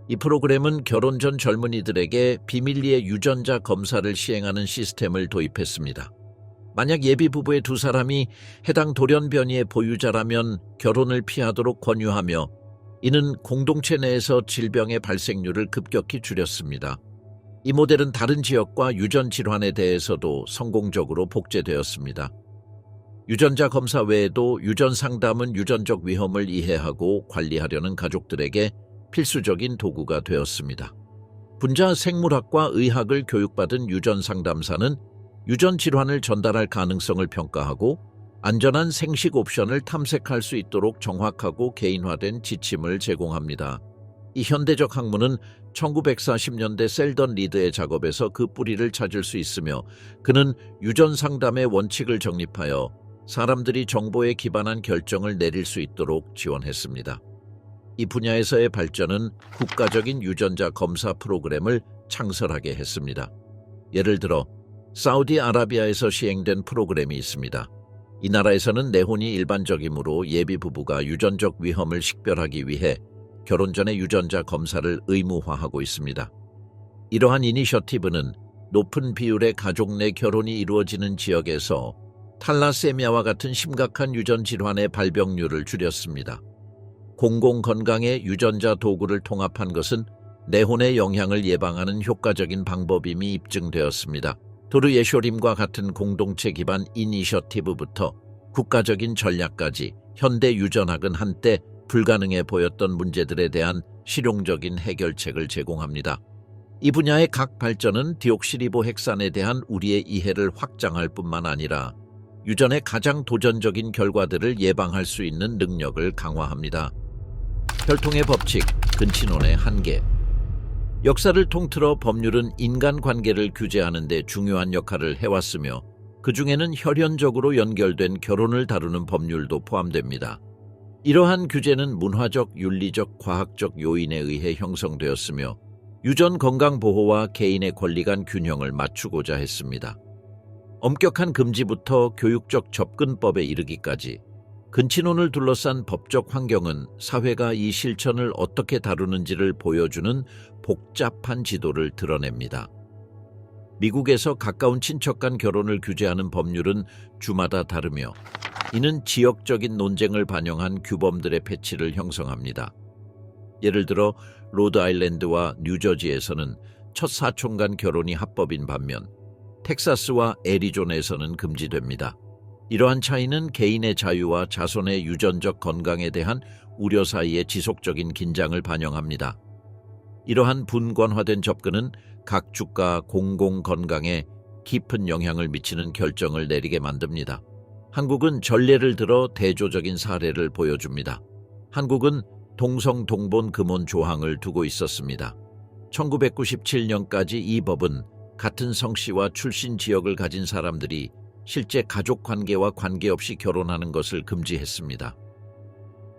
이 프로그램은 결혼 전 젊은이들에게 비밀리에 유전자 검사를 시행하는 시스템을 도입했습니다. 만약 예비 부부의 두 사람이 해당 돌연변이의 보유자라면 결혼을 피하도록 권유하며 이는 공동체 내에서 질병의 발생률을 급격히 줄였습니다. 이 모델은 다른 지역과 유전 질환에 대해서도 성공적으로 복제되었습니다. 유전자 검사 외에도 유전 상담은 유전적 위험을 이해하고 관리하려는 가족들에게 필수적인 도구가 되었습니다. 분자 생물학과 의학을 교육받은 유전 상담사는 유전 질환을 전달할 가능성을 평가하고 안전한 생식 옵션을 탐색할 수 있도록 정확하고 개인화된 지침을 제공합니다. 이 현대적 학문은 1940년대 셀던 리드의 작업에서 그 뿌리를 찾을 수 있으며 그는 유전 상담의 원칙을 정립하여 사람들이 정보에 기반한 결정을 내릴 수 있도록 지원했습니다. 이 분야에서의 발전은 국가적인 유전자 검사 프로그램을 창설하게 했습니다. 예를 들어 사우디아라비아에서 시행된 프로그램이 있습니다. 이 나라에서는 내혼이 일반적이므로 예비 부부가 유전적 위험을 식별하기 위해 결혼 전에 유전자 검사를 의무화하고 있습니다. 이러한 이니셔티브는 높은 비율의 가족 내 결혼이 이루어지는 지역에서 탈라세미아와 같은 심각한 유전 질환의 발병률을 줄였습니다. 공공건강에 유전자 도구를 통합한 것은 내혼의 영향을 예방하는 효과적인 방법임이 입증되었습니다. 도르 예쇼림과 같은 공동체 기반 이니셔티브부터 국가적인 전략까지 현대 유전학은 한때 불가능해 보였던 문제들에 대한 실용적인 해결책을 제공합니다. 이 분야의 각 발전은 디옥시리보핵산에 대한 우리의 이해를 확장할 뿐만 아니라 유전의 가장 도전적인 결과들을 예방할 수 있는 능력을 강화합니다. 혈통의 법칙, 근친혼의 한계. 역사를 통틀어 법률은 인간관계를 규제하는 데 중요한 역할을 해왔으며 그 중에는 혈연적으로 연결된 결혼을 다루는 법률도 포함됩니다. 이러한 규제는 문화적, 윤리적, 과학적 요인에 의해 형성되었으며 유전 건강 보호와 개인의 권리 간 균형을 맞추고자 했습니다. 엄격한 금지부터 교육적 접근법에 이르기까지 근친혼을 둘러싼 법적 환경은 사회가 이 실천을 어떻게 다루는지를 보여주는 복잡한 지도를 드러냅니다. 미국에서 가까운 친척 간 결혼을 규제하는 법률은 주마다 다르며 이는 지역적인 논쟁을 반영한 규범들의 패치를 형성합니다. 예를 들어 로드아일랜드와 뉴저지에서는 첫 사촌 간 결혼이 합법인 반면 텍사스와 애리조나에서는 금지됩니다. 이러한 차이는 개인의 자유와 자손의 유전적 건강에 대한 우려 사이의 지속적인 긴장을 반영합니다. 이러한 분권화된 접근은 각 주가 공공 건강에 깊은 영향을 미치는 결정을 내리게 만듭니다. 한국은 전례를 들어 대조적인 사례를 보여줍니다. 한국은 동성 동본 금혼 조항을 두고 있었습니다. 1997년까지 이 법은 같은 성씨와 출신 지역을 가진 사람들이 실제 가족 관계와 관계없이 결혼하는 것을 금지했습니다.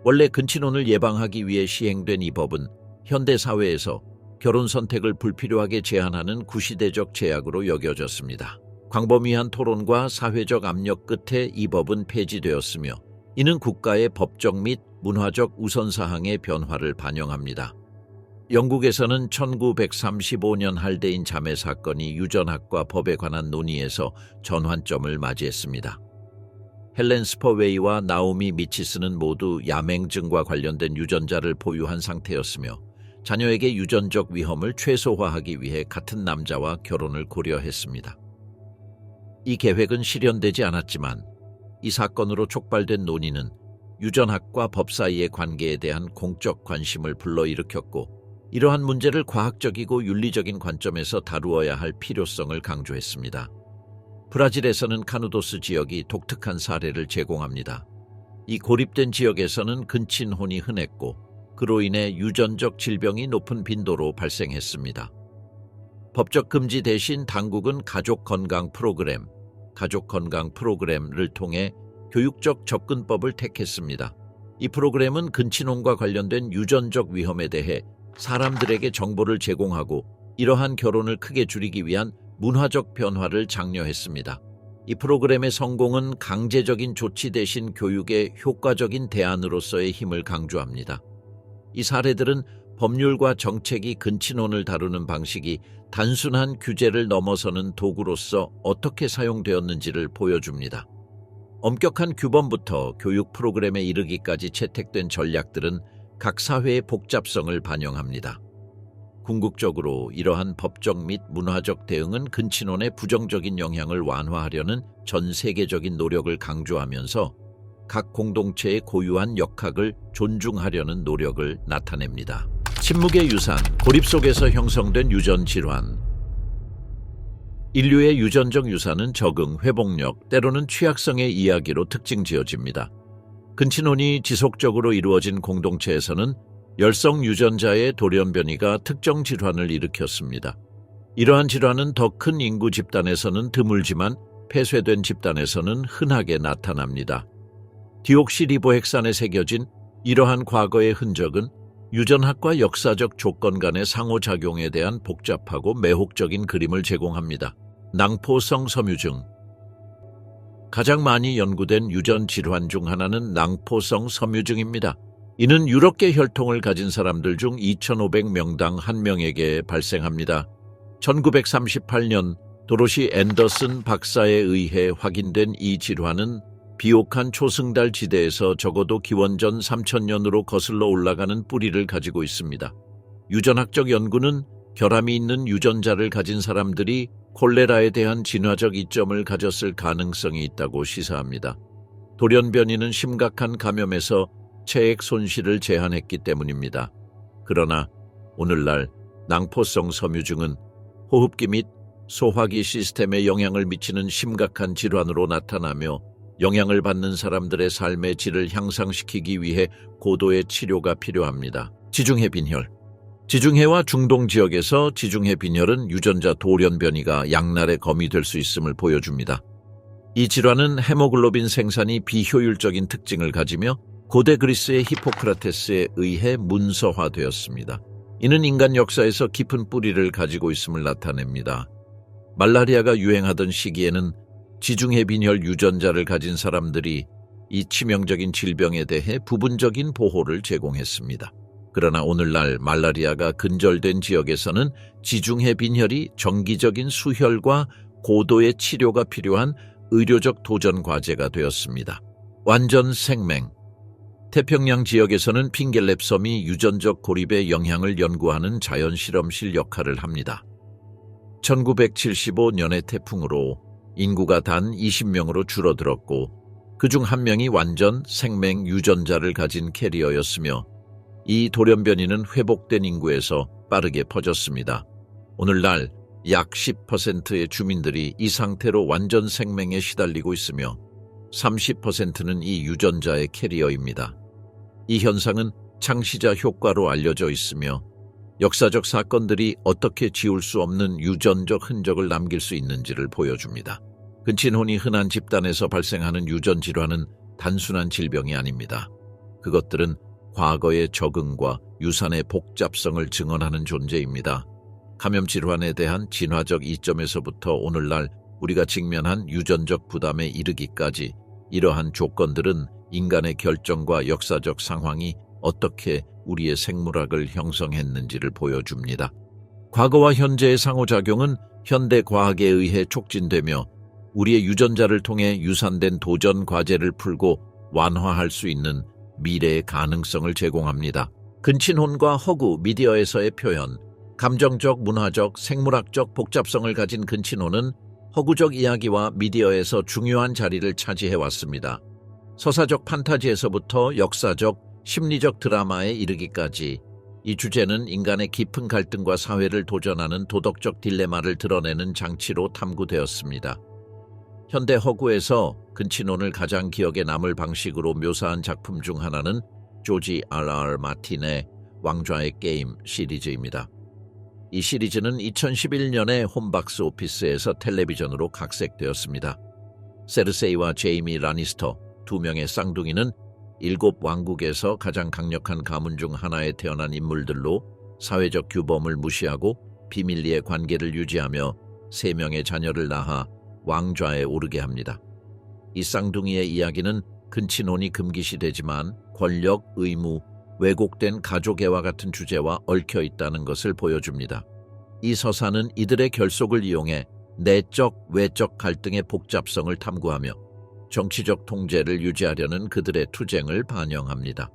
원래 근친혼을 예방하기 위해 시행된 이 법은 현대 사회에서 결혼 선택을 불필요하게 제한하는 구시대적 제약으로 여겨졌습니다. 광범위한 토론과 사회적 압력 끝에 이 법은 폐지되었으며 이는 국가의 법적 및 문화적 우선사항의 변화를 반영합니다. 영국에서는 1935년 할데인 자매 사건이 유전학과 법에 관한 논의에서 전환점을 맞이했습니다. 헬렌 스퍼웨이와 나오미 미치스는 모두 야맹증과 관련된 유전자를 보유한 상태였으며 자녀에게 유전적 위험을 최소화하기 위해 같은 남자와 결혼을 고려했습니다. 이 계획은 실현되지 않았지만 이 사건으로 촉발된 논의는 유전학과 법 사이의 관계에 대한 공적 관심을 불러일으켰고 이러한 문제를 과학적이고 윤리적인 관점에서 다루어야 할 필요성을 강조했습니다. 브라질에서는 카누도스 지역이 독특한 사례를 제공합니다. 이 고립된 지역에서는 근친혼이 흔했고 그로 인해 유전적 질병이 높은 빈도로 발생했습니다. 법적 금지 대신 당국은 가족 건강 프로그램을 통해 교육적 접근법을 택했습니다. 이 프로그램은 근친혼과 관련된 유전적 위험에 대해 사람들에게 정보를 제공하고 이러한 결혼을 크게 줄이기 위한 문화적 변화를 장려했습니다. 이 프로그램의 성공은 강제적인 조치 대신 교육의 효과적인 대안으로서의 힘을 강조합니다. 이 사례들은 법률과 정책이 근친혼을 다루는 방식이 단순한 규제를 넘어서는 도구로서 어떻게 사용되었는지를 보여줍니다. 엄격한 규범부터 교육 프로그램에 이르기까지 채택된 전략들은 각 사회의 복잡성을 반영합니다. 궁극적으로 이러한 법적 및 문화적 대응은 근친혼의 부정적인 영향을 완화하려는 전 세계적인 노력을 강조하면서 각 공동체의 고유한 역학을 존중하려는 노력을 나타냅니다. 침묵의 유산, 고립 속에서 형성된 유전 질환. 인류의 유전적 유산은 적응, 회복력, 때로는 취약성의 이야기로 특징 지어집니다. 근친혼이 지속적으로 이루어진 공동체에서는 열성 유전자의 돌연변이가 특정 질환을 일으켰습니다. 이러한 질환은 더 큰 인구 집단에서는 드물지만 폐쇄된 집단에서는 흔하게 나타납니다. 디옥시리보핵산에 새겨진 이러한 과거의 흔적은 유전학과 역사적 조건 간의 상호작용에 대한 복잡하고 매혹적인 그림을 제공합니다. 낭포성 섬유증. 가장 많이 연구된 유전 질환 중 하나는 낭포성 섬유증입니다. 이는 유럽계 혈통을 가진 사람들 중 2,500명당 1명에게 발생합니다. 1938년 도로시 앤더슨 박사에 의해 확인된 이 질환은 비옥한 초승달 지대에서 적어도 기원전 3000년으로 거슬러 올라가는 뿌리를 가지고 있습니다. 유전학적 연구는 결함이 있는 유전자를 가진 사람들이 콜레라에 대한 진화적 이점을 가졌을 가능성이 있다고 시사합니다. 돌연변이는 심각한 감염에서 체액 손실을 제한했기 때문입니다. 그러나 오늘날 낭포성 섬유증은 호흡기 및 소화기 시스템에 영향을 미치는 심각한 질환으로 나타나며 영향을 받는 사람들의 삶의 질을 향상시키기 위해 고도의 치료가 필요합니다. 지중해 빈혈. 지중해와 중동 지역에서 지중해 빈혈은 유전자 돌연변이가 양날의 검이 될 수 있음을 보여줍니다. 이 질환은 헤모글로빈 생산이 비효율적인 특징을 가지며 고대 그리스의 히포크라테스에 의해 문서화되었습니다. 이는 인간 역사에서 깊은 뿌리를 가지고 있음을 나타냅니다. 말라리아가 유행하던 시기에는 지중해 빈혈 유전자를 가진 사람들이 이 치명적인 질병에 대해 부분적인 보호를 제공했습니다. 그러나 오늘날 말라리아가 근절된 지역에서는 지중해 빈혈이 정기적인 수혈과 고도의 치료가 필요한 의료적 도전 과제가 되었습니다. 완전 생맹. 태평양 지역에서는 핑겔랩 섬이 유전적 고립의 영향을 연구하는 자연 실험실 역할을 합니다. 1975년의 태풍으로 인구가 단 20명으로 줄어들었고 그중 한 명이 완전 생맹 유전자를 가진 캐리어였으며 이 돌연변이는 회복된 인구에서 빠르게 퍼졌습니다. 오늘날 약 10%의 주민들이 이 상태로 완전 생맹에 시달리고 있으며 30%는 이 유전자의 캐리어입니다. 이 현상은 창시자 효과로 알려져 있으며 역사적 사건들이 어떻게 지울 수 없는 유전적 흔적을 남길 수 있는지를 보여줍니다. 근친혼이 흔한 집단에서 발생하는 유전 질환은 단순한 질병이 아닙니다. 그것들은 과거의 적응과 유산의 복잡성을 증언하는 존재입니다. 감염 질환에 대한 진화적 이점에서부터 오늘날 우리가 직면한 유전적 부담에 이르기까지 이러한 조건들은 인간의 결정과 역사적 상황이 어떻게 우리의 생물학을 형성했는지를 보여줍니다. 과거와 현재의 상호작용은 현대 과학에 의해 촉진되며 우리의 유전자를 통해 유산된 도전 과제를 풀고 완화할 수 있는 미래의 가능성을 제공합니다. 근친혼과 허구 미디어에서의 표현, 감정적, 문화적, 생물학적 복잡성을 가진 근친혼은 허구적 이야기와 미디어에서 중요한 자리를 차지해왔습니다. 서사적 판타지에서부터 역사적, 심리적 드라마에 이르기까지 이 주제는 인간의 깊은 갈등과 사회를 도전하는 도덕적 딜레마를 드러내는 장치로 탐구되었습니다. 현대 허구에서 근친혼을 가장 기억에 남을 방식으로 묘사한 작품 중 하나는 조지 R.R. 마틴의 왕좌의 게임 시리즈입니다. 이 시리즈는 2011년에 홈박스 오피스에서 텔레비전으로 각색되었습니다. 세르세이와 제이미 라니스터 두 명의 쌍둥이는 7 왕국에서 가장 강력한 가문 중 하나에 태어난 인물들로 사회적 규범을 무시하고 비밀리에 관계를 유지하며 3명의 자녀를 낳아 왕좌에 오르게 합니다. 이 쌍둥이의 이야기는 근친혼이 금기시되지만 권력, 의무, 왜곡된 가족애와 같은 주제와 얽혀 있다는 것을 보여줍니다. 이 서사는 이들의 결속을 이용해 내적, 외적 갈등의 복잡성을 탐구하며 정치적 통제를 유지하려는 그들의 투쟁을 반영합니다.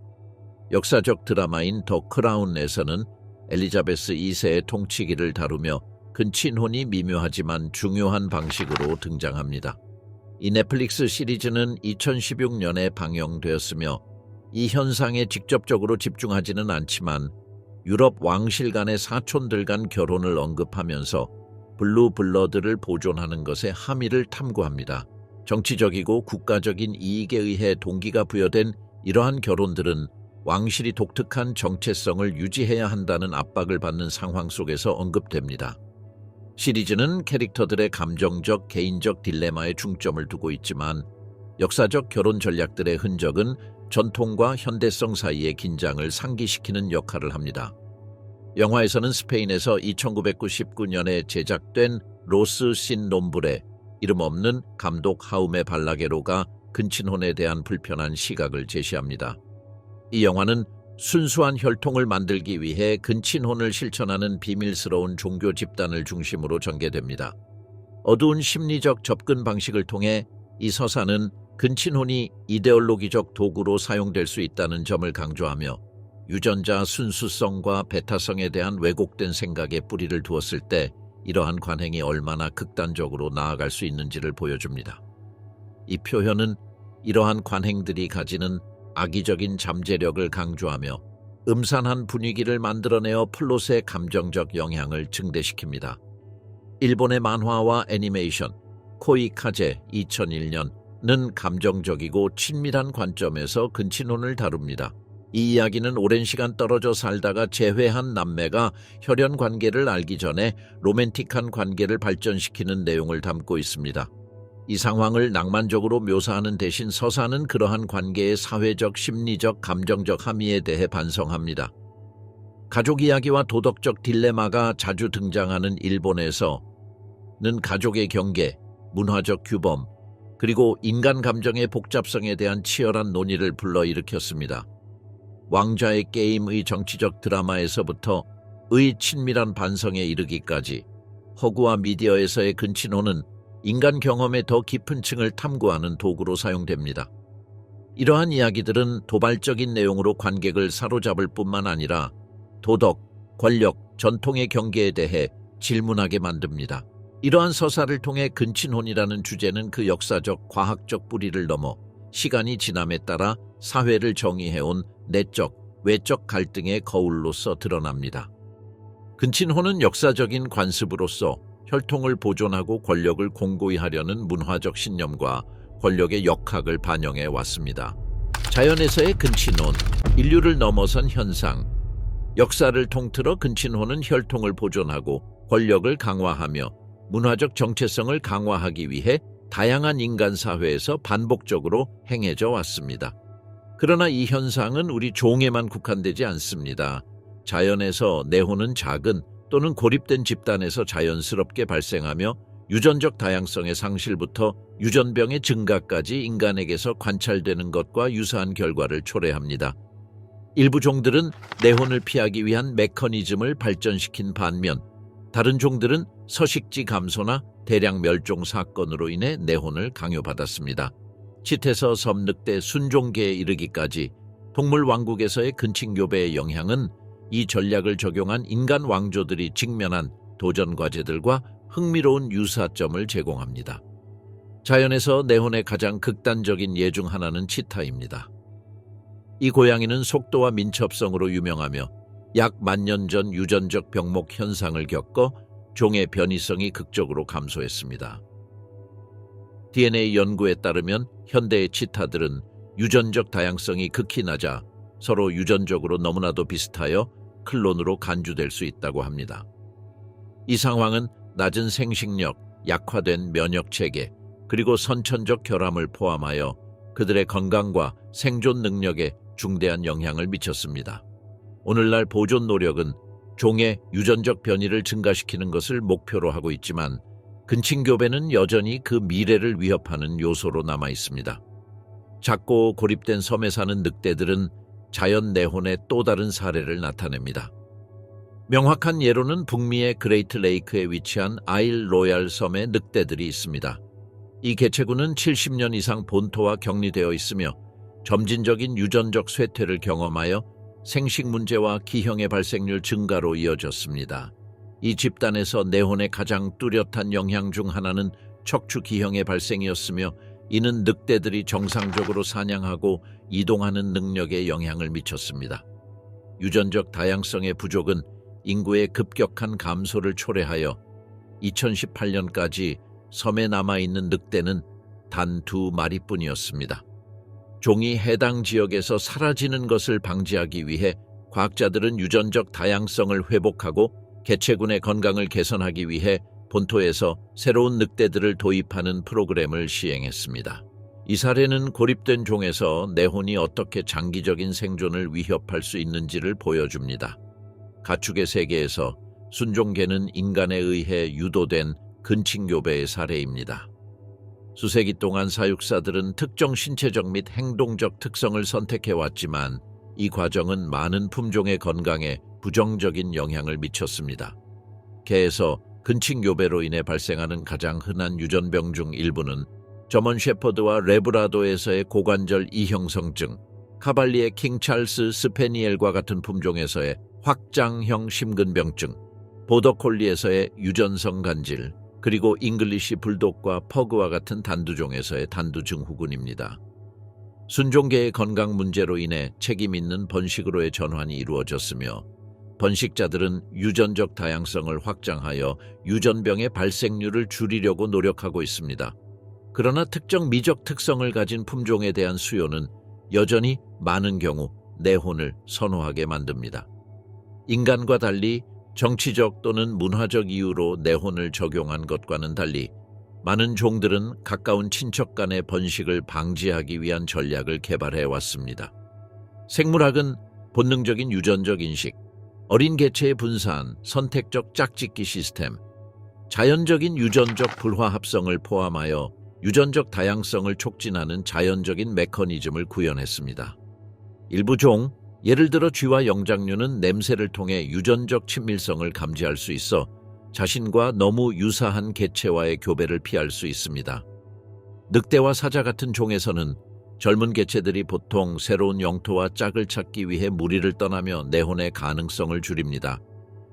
역사적 드라마인 더 크라운에서는 엘리자베스 2세의 통치기를 다루며 근친혼이 미묘하지만 중요한 방식으로 등장합니다. 이 넷플릭스 시리즈는 2016년에 방영되었으며 이 현상에 직접적으로 집중하지는 않지만 유럽 왕실 간의 사촌들 간 결혼을 언급하면서 블루 블러드를 보존하는 것의 함의를 탐구합니다. 정치적이고 국가적인 이익에 의해 동기가 부여된 이러한 결혼들은 왕실이 독특한 정체성을 유지해야 한다는 압박을 받는 상황 속에서 언급됩니다. 시리즈는 캐릭터들의 감정적, 개인적 딜레마에 중점을 두고 있지만 역사적 결혼 전략들의 흔적은 전통과 현대성 사이의 긴장을 상기시키는 역할을 합니다. 영화에서는 스페인에서 1999년에 제작된 로스 신 놈브레, 이름 없는 감독 하우메 발라게로가 근친혼에 대한 불편한 시각을 제시합니다. 이 영화는 순수한 혈통을 만들기 위해 근친혼을 실천하는 비밀스러운 종교 집단을 중심으로 전개됩니다. 어두운 심리적 접근 방식을 통해 이 서사는 근친혼이 이데올로기적 도구로 사용될 수 있다는 점을 강조하며 유전자 순수성과 배타성에 대한 왜곡된 생각에 뿌리를 두었을 때 이러한 관행이 얼마나 극단적으로 나아갈 수 있는지를 보여줍니다. 이 표현은 이러한 관행들이 가지는 악의적인 잠재력을 강조하며 음산한 분위기를 만들어내어 플롯의 감정적 영향을 증대시킵니다. 일본의 만화와 애니메이션 코이카제 2001년은 감정적이고 친밀한 관점에서 근친혼을 다룹니다. 이 이야기는 오랜 시간 떨어져 살다가 재회한 남매가 혈연 관계를 알기 전에 로맨틱한 관계를 발전시키는 내용을 담고 있습니다. 이 상황을 낭만적으로 묘사하는 대신 서사는 그러한 관계의 사회적, 심리적, 감정적 함의에 대해 반성합니다. 가족 이야기와 도덕적 딜레마가 자주 등장하는 일본에서는 가족의 경계, 문화적 규범, 그리고 인간 감정의 복잡성에 대한 치열한 논의를 불러일으켰습니다. 왕좌의 게임의 정치적 드라마에서부터 의 친밀한 반성에 이르기까지 허구와 미디어에서의 근친혼은 인간 경험의 더 깊은 층을 탐구하는 도구로 사용됩니다. 이러한 이야기들은 도발적인 내용으로 관객을 사로잡을 뿐만 아니라 도덕, 권력, 전통의 경계에 대해 질문하게 만듭니다. 이러한 서사를 통해 근친혼이라는 주제는 그 역사적, 과학적 뿌리를 넘어 시간이 지남에 따라 사회를 정의해온 내적, 외적 갈등의 거울로서 드러납니다. 근친혼은 역사적인 관습으로서 혈통을 보존하고 권력을 공고히 하려는 문화적 신념과 권력의 역학을 반영해 왔습니다. 자연에서의 근친혼, 인류를 넘어선 현상, 역사를 통틀어 근친혼은 혈통을 보존하고 권력을 강화하며 문화적 정체성을 강화하기 위해 다양한 인간 사회에서 반복적으로 행해져 왔습니다. 그러나 이 현상은 우리 종에만 국한되지 않습니다. 자연에서 내혼은 작은 또는 고립된 집단에서 자연스럽게 발생하며 유전적 다양성의 상실부터 유전병의 증가까지 인간에게서 관찰되는 것과 유사한 결과를 초래합니다. 일부 종들은 내혼을 피하기 위한 메커니즘을 발전시킨 반면 다른 종들은 서식지 감소나 대량 멸종 사건으로 인해 내혼을 강요받았습니다. 칫에서 섬 늑대 순종계에 이르기까지 동물 왕국에서의 근친교배의 영향은 이 전략을 적용한 인간 왕조들이 직면한 도전 과제들과 흥미로운 유사점을 제공합니다. 자연에서 내혼의 가장 극단적인 예 중 하나는 치타입니다. 이 고양이는 속도와 민첩성으로 유명하며 약 10,000년 전 유전적 병목 현상을 겪어 종의 변이성이 극적으로 감소했습니다. DNA 연구에 따르면 현대의 치타들은 유전적 다양성이 극히 낮아 서로 유전적으로 너무나도 비슷하여 클론으로 간주될 수 있다고 합니다. 이 상황은 낮은 생식력, 약화된 면역체계, 그리고 선천적 결함을 포함하여 그들의 건강과 생존 능력에 중대한 영향을 미쳤습니다. 오늘날 보존 노력은 종의 유전적 변이를 증가시키는 것을 목표로 하고 있지만 근친교배는 여전히 그 미래를 위협하는 요소로 남아 있습니다. 작고 고립된 섬에 사는 늑대들은 자연 내혼의 또 다른 사례를 나타냅니다. 명확한 예로는 북미의 그레이트 레이크에 위치한 아일 로얄 섬의 늑대들이 있습니다. 이 개체군은 70년 이상 본토와 격리되어 있으며 점진적인 유전적 쇠퇴를 경험하여 생식 문제와 기형의 발생률 증가로 이어졌습니다. 이 집단에서 내혼의 가장 뚜렷한 영향 중 하나는 척추 기형의 발생이었으며 이는 늑대들이 정상적으로 사냥하고 이동하는 능력에 영향을 미쳤습니다. 유전적 다양성의 부족은 인구의 급격한 감소를 초래하여 2018년까지 섬에 남아있는 늑대는 단 2마리뿐이었습니다. 종이 해당 지역에서 사라지는 것을 방지하기 위해 과학자들은 유전적 다양성을 회복하고 개체군의 건강을 개선하기 위해 본토에서 새로운 늑대들을 도입하는 프로그램을 시행했습니다. 이 사례는 고립된 종에서 내혼이 어떻게 장기적인 생존을 위협할 수 있는지를 보여줍니다. 가축의 세계에서 순종계는 인간에 의해 유도된 근친교배의 사례입니다. 수세기 동안 사육사들은 특정 신체적 및 행동적 특성을 선택해왔지만 이 과정은 많은 품종의 건강에 부정적인 영향을 미쳤습니다. 개에서 근친교배로 인해 발생하는 가장 흔한 유전병 중 일부는 저먼 셰퍼드와 레브라도에서의 고관절 이형성증, 카발리의 킹 찰스 스페니엘과 같은 품종에서의 확장형 심근병증, 보더콜리에서의 유전성 간질, 그리고 잉글리시 불독과 퍼그와 같은 단두종에서의 단두증후군입니다. 순종계의 건강 문제로 인해 책임 있는 번식으로의 전환이 이루어졌으며 번식자들은 유전적 다양성을 확장하여 유전병의 발생률을 줄이려고 노력하고 있습니다. 그러나 특정 미적 특성을 가진 품종에 대한 수요는 여전히 많은 경우 내혼을 선호하게 만듭니다. 인간과 달리 정치적 또는 문화적 이유로 내혼을 적용한 것과는 달리 많은 종들은 가까운 친척 간의 번식을 방지하기 위한 전략을 개발해 왔습니다. 생물학은 본능적인 유전적 인식, 어린 개체의 분산, 선택적 짝짓기 시스템, 자연적인 유전적 불화합성을 포함하여 유전적 다양성을 촉진하는 자연적인 메커니즘을 구현했습니다. 일부 종, 예를 들어 쥐와 영장류는 냄새를 통해 유전적 친밀성을 감지할 수 있어 자신과 너무 유사한 개체와의 교배를 피할 수 있습니다. 늑대와 사자 같은 종에서는 젊은 개체들이 보통 새로운 영토와 짝을 찾기 위해 무리를 떠나며 내혼의 가능성을 줄입니다.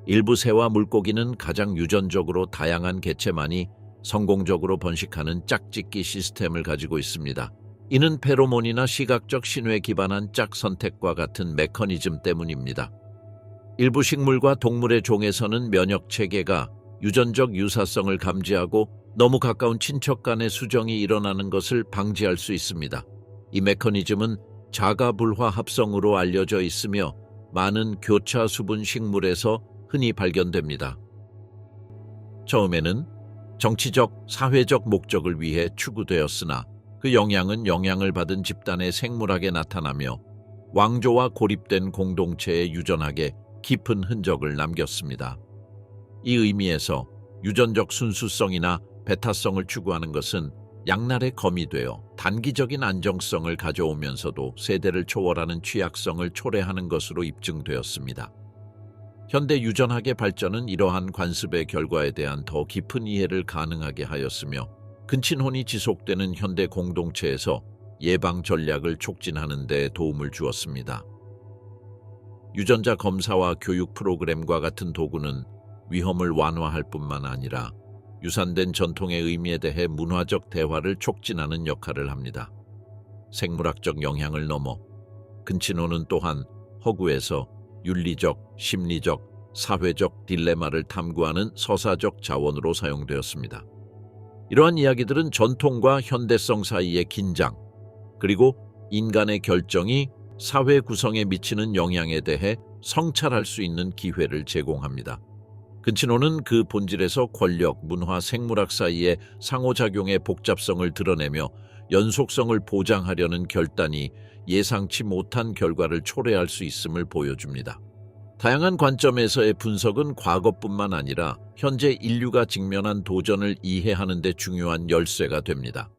일부 새와 물고기는 가장 유전적으로 다양한 개체만이 성공적으로 번식하는 짝짓기 시스템을 가지고 있습니다. 이는 페로몬이나 시각적 신호에 기반한 짝 선택과 같은 메커니즘 때문입니다. 일부 식물과 동물의 종에서는 면역 체계가 유전적 유사성을 감지하고 너무 가까운 친척 간의 수정이 일어나는 것을 방지할 수 있습니다. 이 메커니즘은 자가불화 합성으로 알려져 있으며 많은 교차 수분 식물에서 흔히 발견됩니다. 처음에는 정치적, 사회적 목적을 위해 추구되었으나 그 영향은 영향을 받은 집단의 생물학에 나타나며 왕조와 고립된 공동체의 유전학에 깊은 흔적을 남겼습니다. 이 의미에서 유전적 순수성이나 베타성을 추구하는 것은 양날의 검이 되어 단기적인 안정성을 가져오면서도 세대를 초월하는 취약성을 초래하는 것으로 입증되었습니다. 현대 유전학의 발전은 이러한 관습의 결과에 대한 더 깊은 이해를 가능하게 하였으며 근친혼이 지속되는 현대 공동체에서 예방 전략을 촉진하는 데 도움을 주었습니다. 유전자 검사와 교육 프로그램과 같은 도구는 위험을 완화할 뿐만 아니라 유산된 전통의 의미에 대해 문화적 대화를 촉진하는 역할을 합니다. 생물학적 영향을 넘어 근친혼은 또한 허구에서 윤리적, 심리적, 사회적 딜레마를 탐구하는 서사적 자원으로 사용되었습니다. 이러한 이야기들은 전통과 현대성 사이의 긴장, 그리고 인간의 결정이 사회 구성에 미치는 영향에 대해 성찰할 수 있는 기회를 제공합니다. 근친혼은 그 본질에서 권력, 문화, 생물학 사이의 상호작용의 복잡성을 드러내며 연속성을 보장하려는 결단이 예상치 못한 결과를 초래할 수 있음을 보여줍니다. 다양한 관점에서의 분석은 과거뿐만 아니라 현재 인류가 직면한 도전을 이해하는 데 중요한 열쇠가 됩니다.